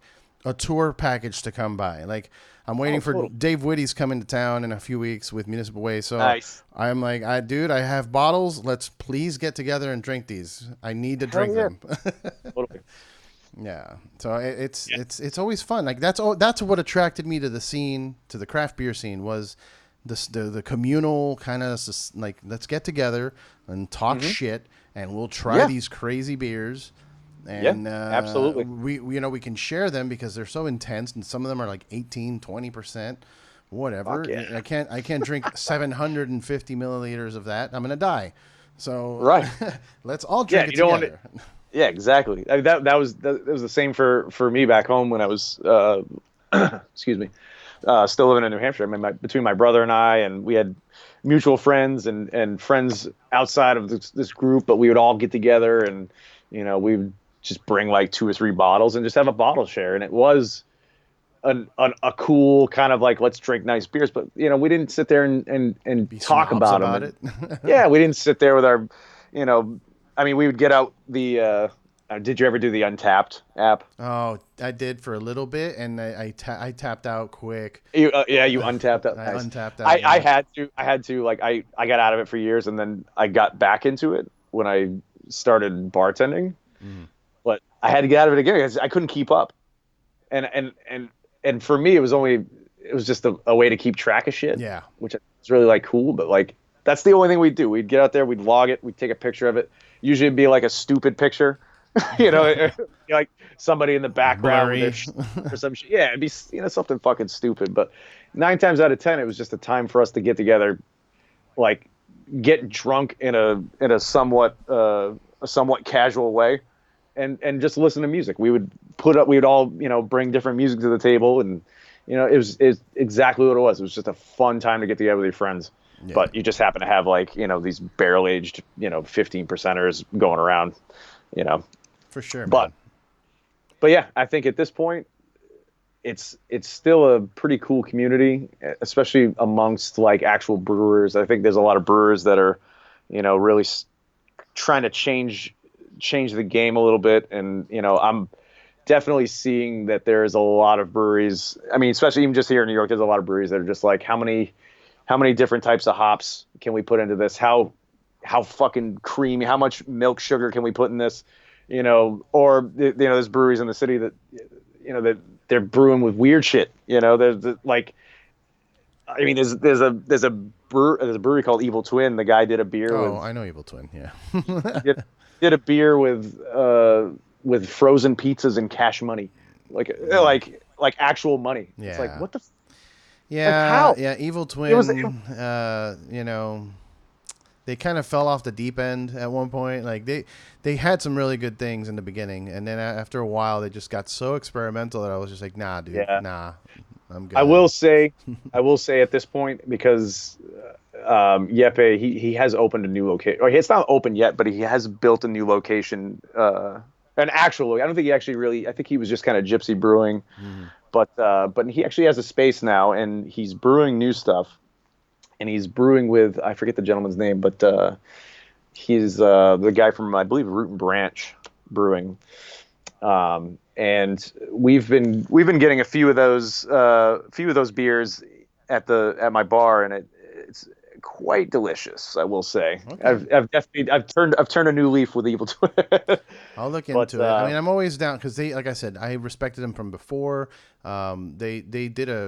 a tour package to come by. Like, I'm waiting for Dave Whitty's coming to town in a few weeks with Municipal Waste. So nice. I'm like, dude, I have bottles. Let's please get together and drink these. I need to drink them. Totally. Yeah. So it's always fun. Like that's what attracted me to the scene, to the craft beer scene, was the communal kind of like, let's get together and talk shit, and we'll try these crazy beers. And absolutely. we can share them because they're so intense, and some of them are like 18-20%, whatever. Yeah. I can't drink 750 milliliters of that. I'm gonna die. So let's all drink it together. Yeah, exactly. I mean, that was the same for me back home when I was excuse me, still living in New Hampshire. I mean, between my brother and I, and we had mutual friends and friends outside of this group, but we would all get together, and we would just bring like 2 or 3 bottles and just have a bottle share, and it was a cool kind of like, let's drink nice beers, but we didn't sit there and talk about it. Yeah, we didn't sit there with our, I mean, we would get out the. Did you ever do the Untapped app? Oh, I did for a little bit, and I tapped out quick. You untapped out. I nice. untapped out. I had to like I got out of it for years, and then I got back into it when I started bartending. But I had to get out of it again because I couldn't keep up, and for me it was just a way to keep track of shit. Yeah, which is really like cool, but like that's the only thing we'd do. We'd get out there, we'd log it, we'd take a picture of it. Usually it'd be like a stupid picture. Like somebody in the background or some shit. Yeah, it'd be something fucking stupid. But 9 times out of 10, it was just a time for us to get together, like get drunk in a somewhat casual way, and just listen to music. We would all bring different music to the table, and it was exactly what it was. It was just a fun time to get together with your friends. Yeah. But you just happen to have like these barrel aged 15%ers going around. For sure, but yeah, I think at this point, it's still a pretty cool community, especially amongst like actual brewers. I think there's a lot of brewers that are, really trying to change the game a little bit, and I'm definitely seeing that there's a lot of breweries. I mean, especially even just here in New York, there's a lot of breweries that are just like, how many different types of hops can we put into this? How fucking creamy? How much milk sugar can we put in this? Or there's breweries in the city that that they're brewing with weird shit. There's like, I mean, there's a brewery called Evil Twin. The guy did a beer. I know Evil Twin. Yeah, did a beer with frozen pizzas and cash money, like actual money. Yeah. It's like, what the. Yeah. Like, how? Yeah. Evil Twin. They kind of fell off the deep end at one point. Like they had some really good things in the beginning, and then after a while, they just got so experimental that I was just like, nah, dude, nah, I'm good. I will say at this point, because Jeppe, he has opened a new location, or it's not open yet, but he has built a new location, I don't think he actually really. I think he was just kind of gypsy brewing, but he actually has a space now, and he's brewing new stuff. And he's brewing with, I forget the gentleman's name, but he's the guy from, I believe, Root and Branch Brewing. And we've been getting a few of those beers at my bar, and it's quite delicious, I will say. Okay. I've turned a new leaf with Evil Twin. I'll look into it. I mean, I'm always down because like I said, I respected them from before. They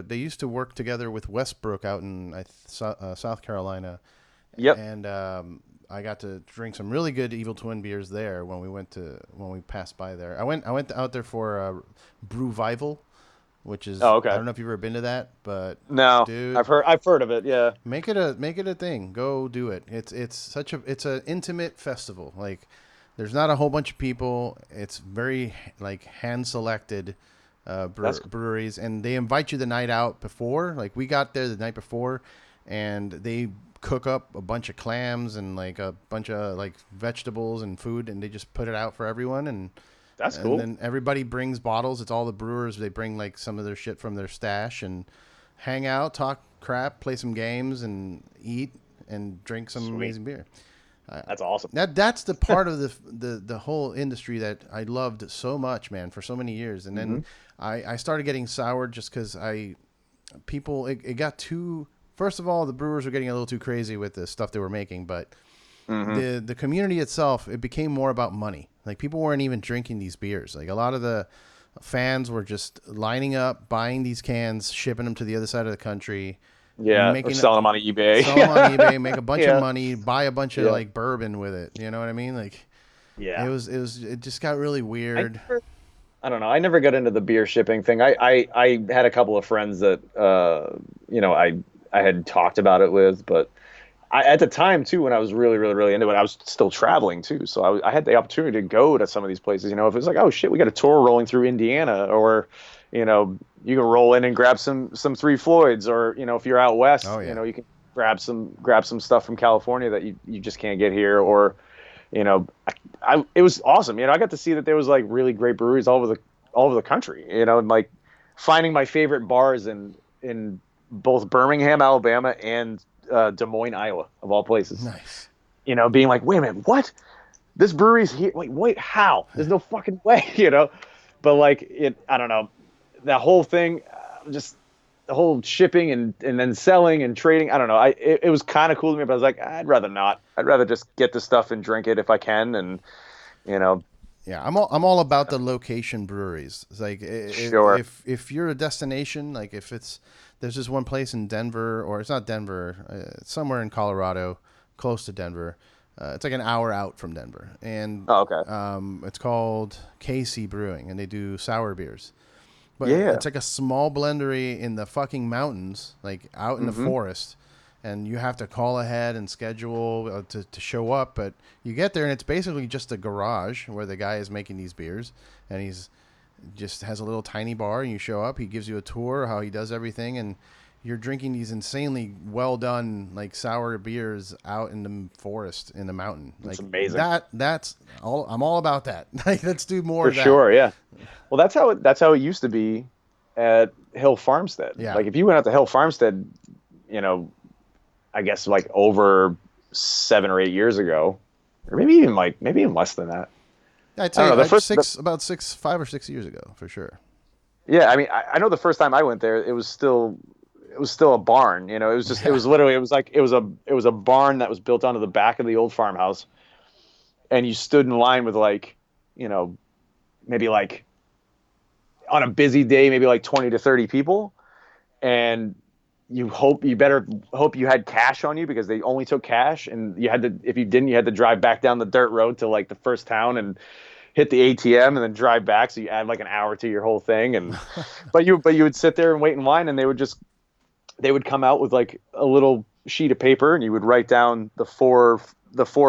used to work together with Westbrook out in South Carolina. Yep. And I got to drink some really good Evil Twin beers there when we passed by there. I went out there for Brewvival, which is, okay. I don't know if you've ever been to that, but no, dude, I've heard of it. Yeah. Make it a thing. Go do it. It's an intimate festival. Like, there's not a whole bunch of people. It's very like hand selected breweries, and they invite you the night out before. Like, we got there the night before, and they cook up a bunch of clams and like a bunch of like vegetables and food, and they just put it out for everyone. And that's cool. And then everybody brings bottles. It's all the brewers. They bring like some of their shit from their stash and hang out, talk crap, play some games, and eat and drink some amazing beer. That's awesome. That's the part of the whole industry that I loved so much, man, for so many years. And then I started getting soured just because it got too. First of all, the brewers were getting a little too crazy with the stuff they were making, but the community itself, it became more about money. Like people weren't even drinking these beers. Like a lot of the fans were just lining up, buying these cans, shipping them to the other side of the country. Yeah, or selling them on eBay. Sell them on eBay, make a bunch of money, buy a bunch of like bourbon with it. You know what I mean? Like, it just got really weird. I don't know. I never got into the beer shipping thing. I had a couple of friends that I had talked about it with, but at the time too, when I was really into it, I was still traveling too. So I had the opportunity to go to some of these places. You know, if it was like, oh shit, we got a tour rolling through Indiana, or you know, you can roll in and grab some Three Floyds, or you know, if you're out west, you know, you can grab some stuff from California that you just can't get here, or you know, it was awesome. You know, I got to see that there was like really great breweries all over the country. You know, and like finding my favorite bars in both Birmingham, Alabama, and Des Moines, Iowa, of all places. Nice. You know, being like, wait a minute, what? This brewery's here? Wait, how? There's no fucking way, you know? But like, I don't know, that whole thing, just the whole shipping and then selling and trading. I don't know. It was kind of cool to me, but I was like, I'd rather not. I'd rather just get the stuff and drink it if I can, and you know. Yeah, I'm all about the location breweries. It's like if you're a destination, like there's this one place in Denver, or it's not Denver, it's somewhere in Colorado, close to Denver. It's like an hour out from Denver, and it's called KC Brewing, and they do sour beers. But it's like a small blendery in the fucking mountains, like out in the forest. And you have to call ahead and schedule to show up. But you get there, and it's basically just a garage where the guy is making these beers. And he's just has a little tiny bar, and you show up. He gives you a tour how he does everything. And you're drinking these insanely well-done, like, sour beers out in the forest, in the mountain. That's like, amazing. That's all. I'm all about that. Like, let's do more of that. For sure, yeah. Well, that's how it used to be at Hill Farmstead. Yeah. Like, if you went out to Hill Farmstead, you know, I guess like over 7 or 8 years ago, or maybe even less than that. I'd say about 5 or 6 years ago for sure. Yeah, I mean, I know the first time I went there, it was still a barn. You know, it was just it was a barn that was built onto the back of the old farmhouse, and you stood in line with like, you know, maybe like on a busy day, maybe like 20 to 30 people, and you better hope you had cash on you, because they only took cash, and if you didn't, you had to drive back down the dirt road to like the first town and hit the ATM and then drive back. So you add like an hour to your whole thing. And, but you would sit there and wait in line, and they would come out with like a little sheet of paper, and you would write down the four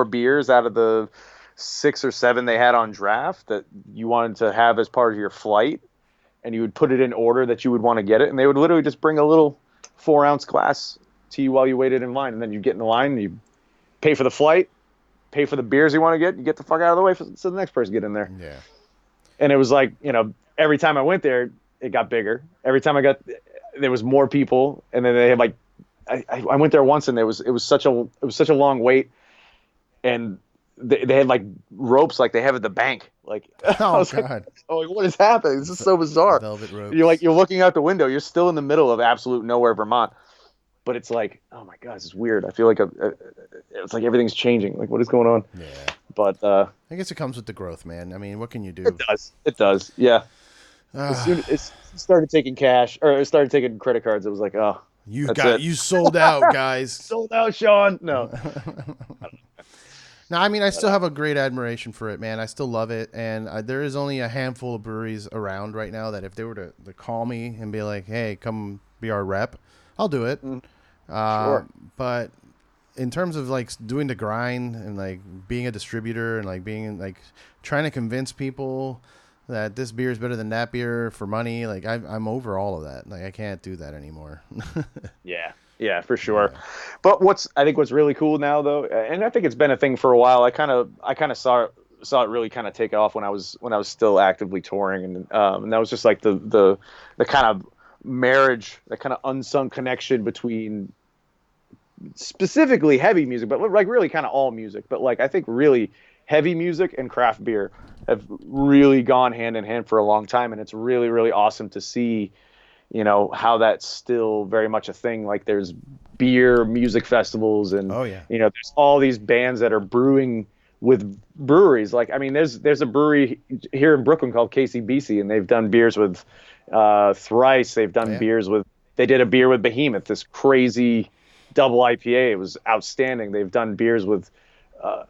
beers out of the 6 or 7 they had on draft that you wanted to have as part of your flight. And you would put it in order that you would want to get it. And they would literally just bring a little 4-ounce glass to you while you waited in line, and then you get in the line and you pay for the flight, pay for the beers you want to get, you get the fuck out of the way so the next person get in there. Yeah. And it was like, you know, every time I went there, it got bigger. Every time there was more people, and then they had like, I went there once, and it was such a long wait, and they had like ropes like they have at the bank. Like, oh God. Like, what is happening? This is so bizarre. Velvet ropes. You're looking out the window. You're still in the middle of absolute nowhere, Vermont. But it's like, oh my God, this is weird. I feel like it's like everything's changing. Like, what is going on? Yeah. But I guess it comes with the growth, man. I mean, what can you do? It does. Yeah. As soon as it started taking cash, or it started taking credit cards, it was like, oh, you sold out, guys. Sold out, Sean. No. No, I mean, I still have a great admiration for it, man. I still love it. And there is only a handful of breweries around right now that if they were to call me and be like, hey, come be our rep, I'll do it. Sure. But in terms of like doing the grind and like being a distributor and like being like trying to convince people that this beer is better than that beer for money, like I'm over all of that. Like I can't do that anymore. Yeah, for sure. Yeah. But I think what's really cool now, though, and I think it's been a thing for a while. I kind of saw it really kind of take off when I was still actively touring, and that was just like the kind of marriage, the kind of unsung connection between specifically heavy music, but like really kind of all music. But like I think really heavy music and craft beer have really gone hand in hand for a long time, and it's really, really awesome to see, how that's still very much a thing. Like there's beer music festivals, and Oh yeah. there's all these bands that are brewing with breweries. Like, I mean, there's a brewery here in Brooklyn called KCBC, and they've done beers with Thrice. They've Oh done yeah. beers with. They did a beer with Behemoth, this crazy double IPA. It was outstanding. They've done beers with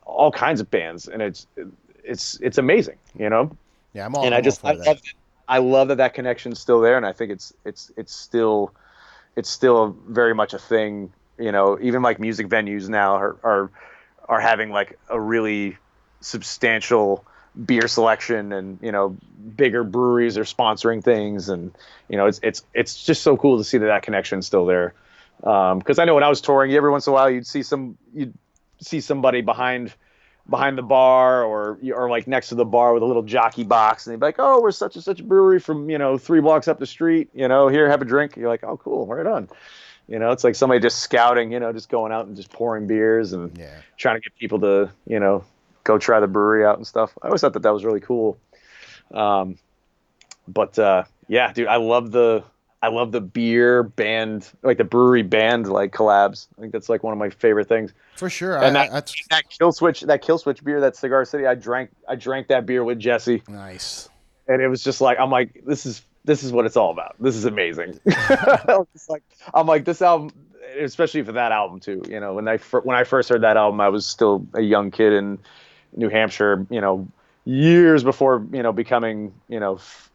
all kinds of bands, and it's amazing, Yeah, And I'm all for that. I love that connection's still there, and I think it's still very much a thing. Even like music venues now are having like a really substantial beer selection, and bigger breweries are sponsoring things, and it's just so cool to see that connection's still there. Because I know when I was touring, every once in a while you'd see somebody behind the bar, or like next to the bar with a little jockey box, and they'd be like, "Oh, we're such and such a brewery from 3 blocks up the street. Here, have a drink." You're like, "Oh, cool, right on." It's like somebody just scouting, just going out and just pouring beers and Yeah. trying to get people to go try the brewery out and stuff. I always thought that was really cool. But yeah, dude, I love the beer band, like the brewery band, like collabs. I think that's like one of my favorite things. For sure. And That's that Killswitch beer, that Cigar City, I drank that beer with Jesse, nice. and it was just like, I'm like, this is what it's all about. This is amazing. I'm like, this album, especially for that album too. When I first heard that album, I was still a young kid in New Hampshire. Years before becoming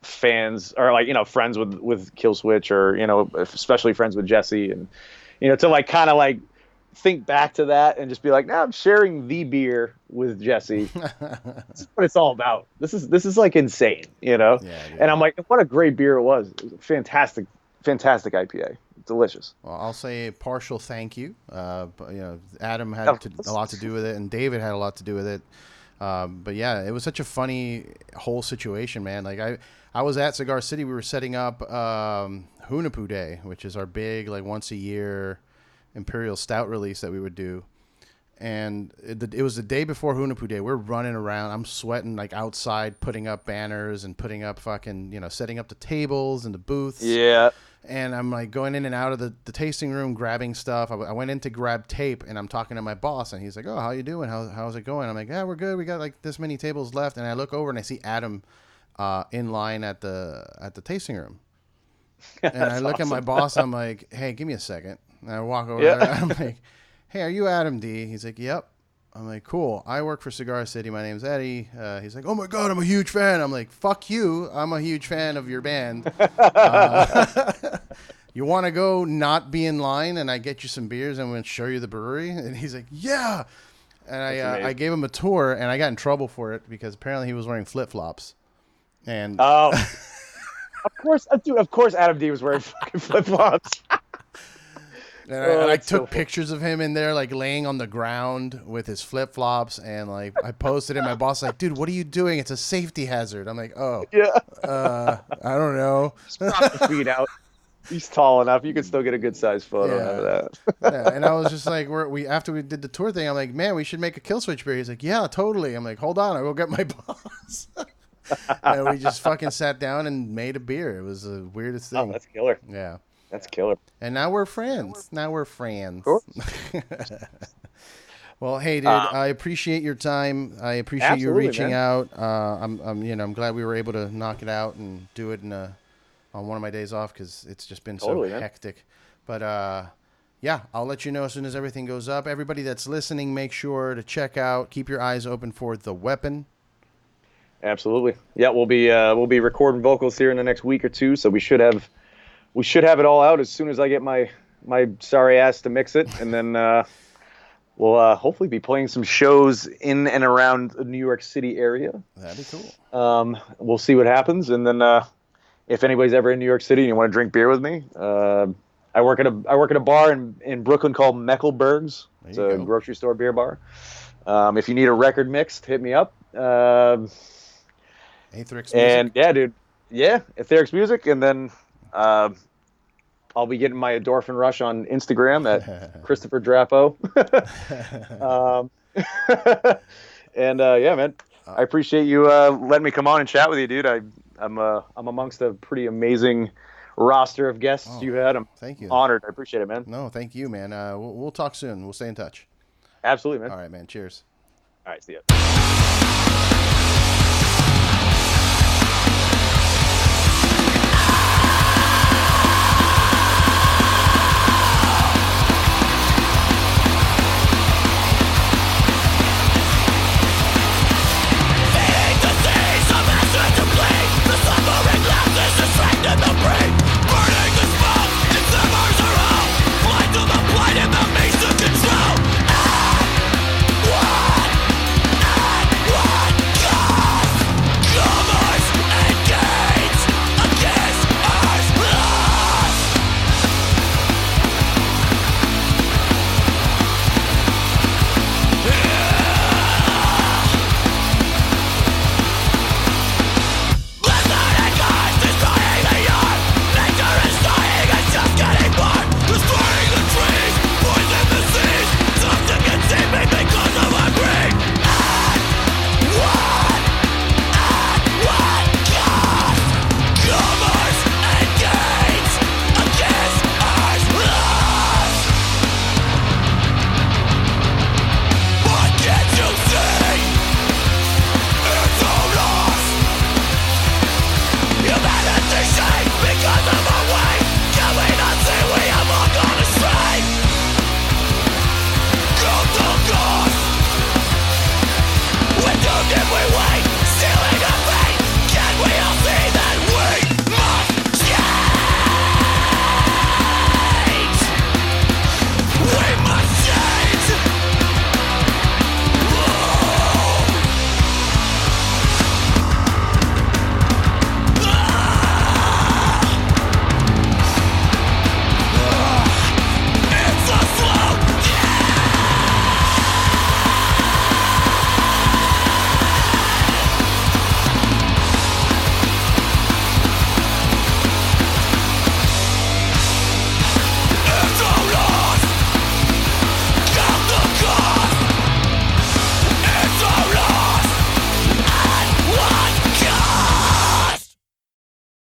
fans, or like friends with Killswitch, or especially friends with Jesse, and to like kind of like think back to that and just be like, now I'm sharing the beer with Jesse. This is what it's all about. This is like insane, Yeah, dude. And I'm like, what a great beer it was. It was a fantastic IPA. Delicious. Well, I'll say a partial thank you. But, Adam had Of a lot to do with it, and David had a lot to do with it. But yeah, it was such a funny whole situation, man. Like I was at Cigar City. We were setting up Hunapoo Day, which is our big like once a year Imperial Stout release that we would do. And it was the day before Hunapoo Day. We're running around. I'm sweating like outside, putting up banners and putting up fucking, setting up the tables and the booths. Yeah. And I'm like going in and out of the tasting room, grabbing stuff. I went in to grab tape, and I'm talking to my boss, and he's like, "Oh, how you doing? How's it going?" I'm like, "Yeah, we're good. We got like this many tables left." And I look over and I see Adam in line at the tasting room. And I look at my boss. I'm like, "Hey, give me a second." And I walk over there. I'm like, "Hey, are you Adam D?" He's like, "Yep." I'm like, "Cool. I work for Cigar City. My name's Eddie." He's like, "Oh my God, I'm a huge fan." I'm like, "Fuck you. I'm a huge fan of your band. You want to go not be in line and I get you some beers and I'm going to show you the brewery?" And he's like, "Yeah." And I gave him a tour, and I got in trouble for it because apparently he was wearing flip-flops. And Oh, of course, Adam D was wearing fucking flip flops. I took pictures of him in there, like laying on the ground with his flip flops, and like I posted it. My boss was like, "Dude, what are you doing? It's a safety hazard." I'm like, "Oh, Yeah. I don't know." Just crop the feet out. He's tall enough. You can still get a good size photo out of that. Yeah, and I was just like, after we did the tour thing, I'm like, "Man, we should make a Killswitch beer." He's like, "Yeah, totally." I'm like, "Hold on, I will get my boss." And we just fucking sat down and made a beer. It was the weirdest thing. Oh, that's killer. Yeah. That's killer. And now we're friends. Of course. Well, hey, dude, I appreciate your time. I appreciate you reaching out. I'm glad we were able to knock it out and do it on one of my days off because it's just been so hectic. But yeah, I'll let you know as soon as everything goes up. Everybody that's listening, make sure to check out. Keep your eyes open for The Weapon. Absolutely. Yeah, we'll be recording vocals here in the next week or two, so we should have it all out as soon as I get my sorry ass to mix it, and then we'll hopefully be playing some shows in and around the New York City area. That'd be cool. We'll see what happens, and then if anybody's ever in New York City and you want to drink beer with me, I work at a bar in Brooklyn called Meckelberg's. It's a grocery store beer bar. If you need a record mixed, hit me up. Aetherix Music. And yeah, dude. Yeah, Aetherix Music, and then I'll be getting my endorphin rush on Instagram at Christopher Drapeau. And yeah, man, I appreciate you letting me come on and chat with you, dude. I'm amongst a pretty amazing roster of guests you had. I'm thank you. honored. I appreciate it, man. No, thank you, man. We'll talk soon. We'll stay in touch. Absolutely, man. All right, man. Cheers. All right, see ya.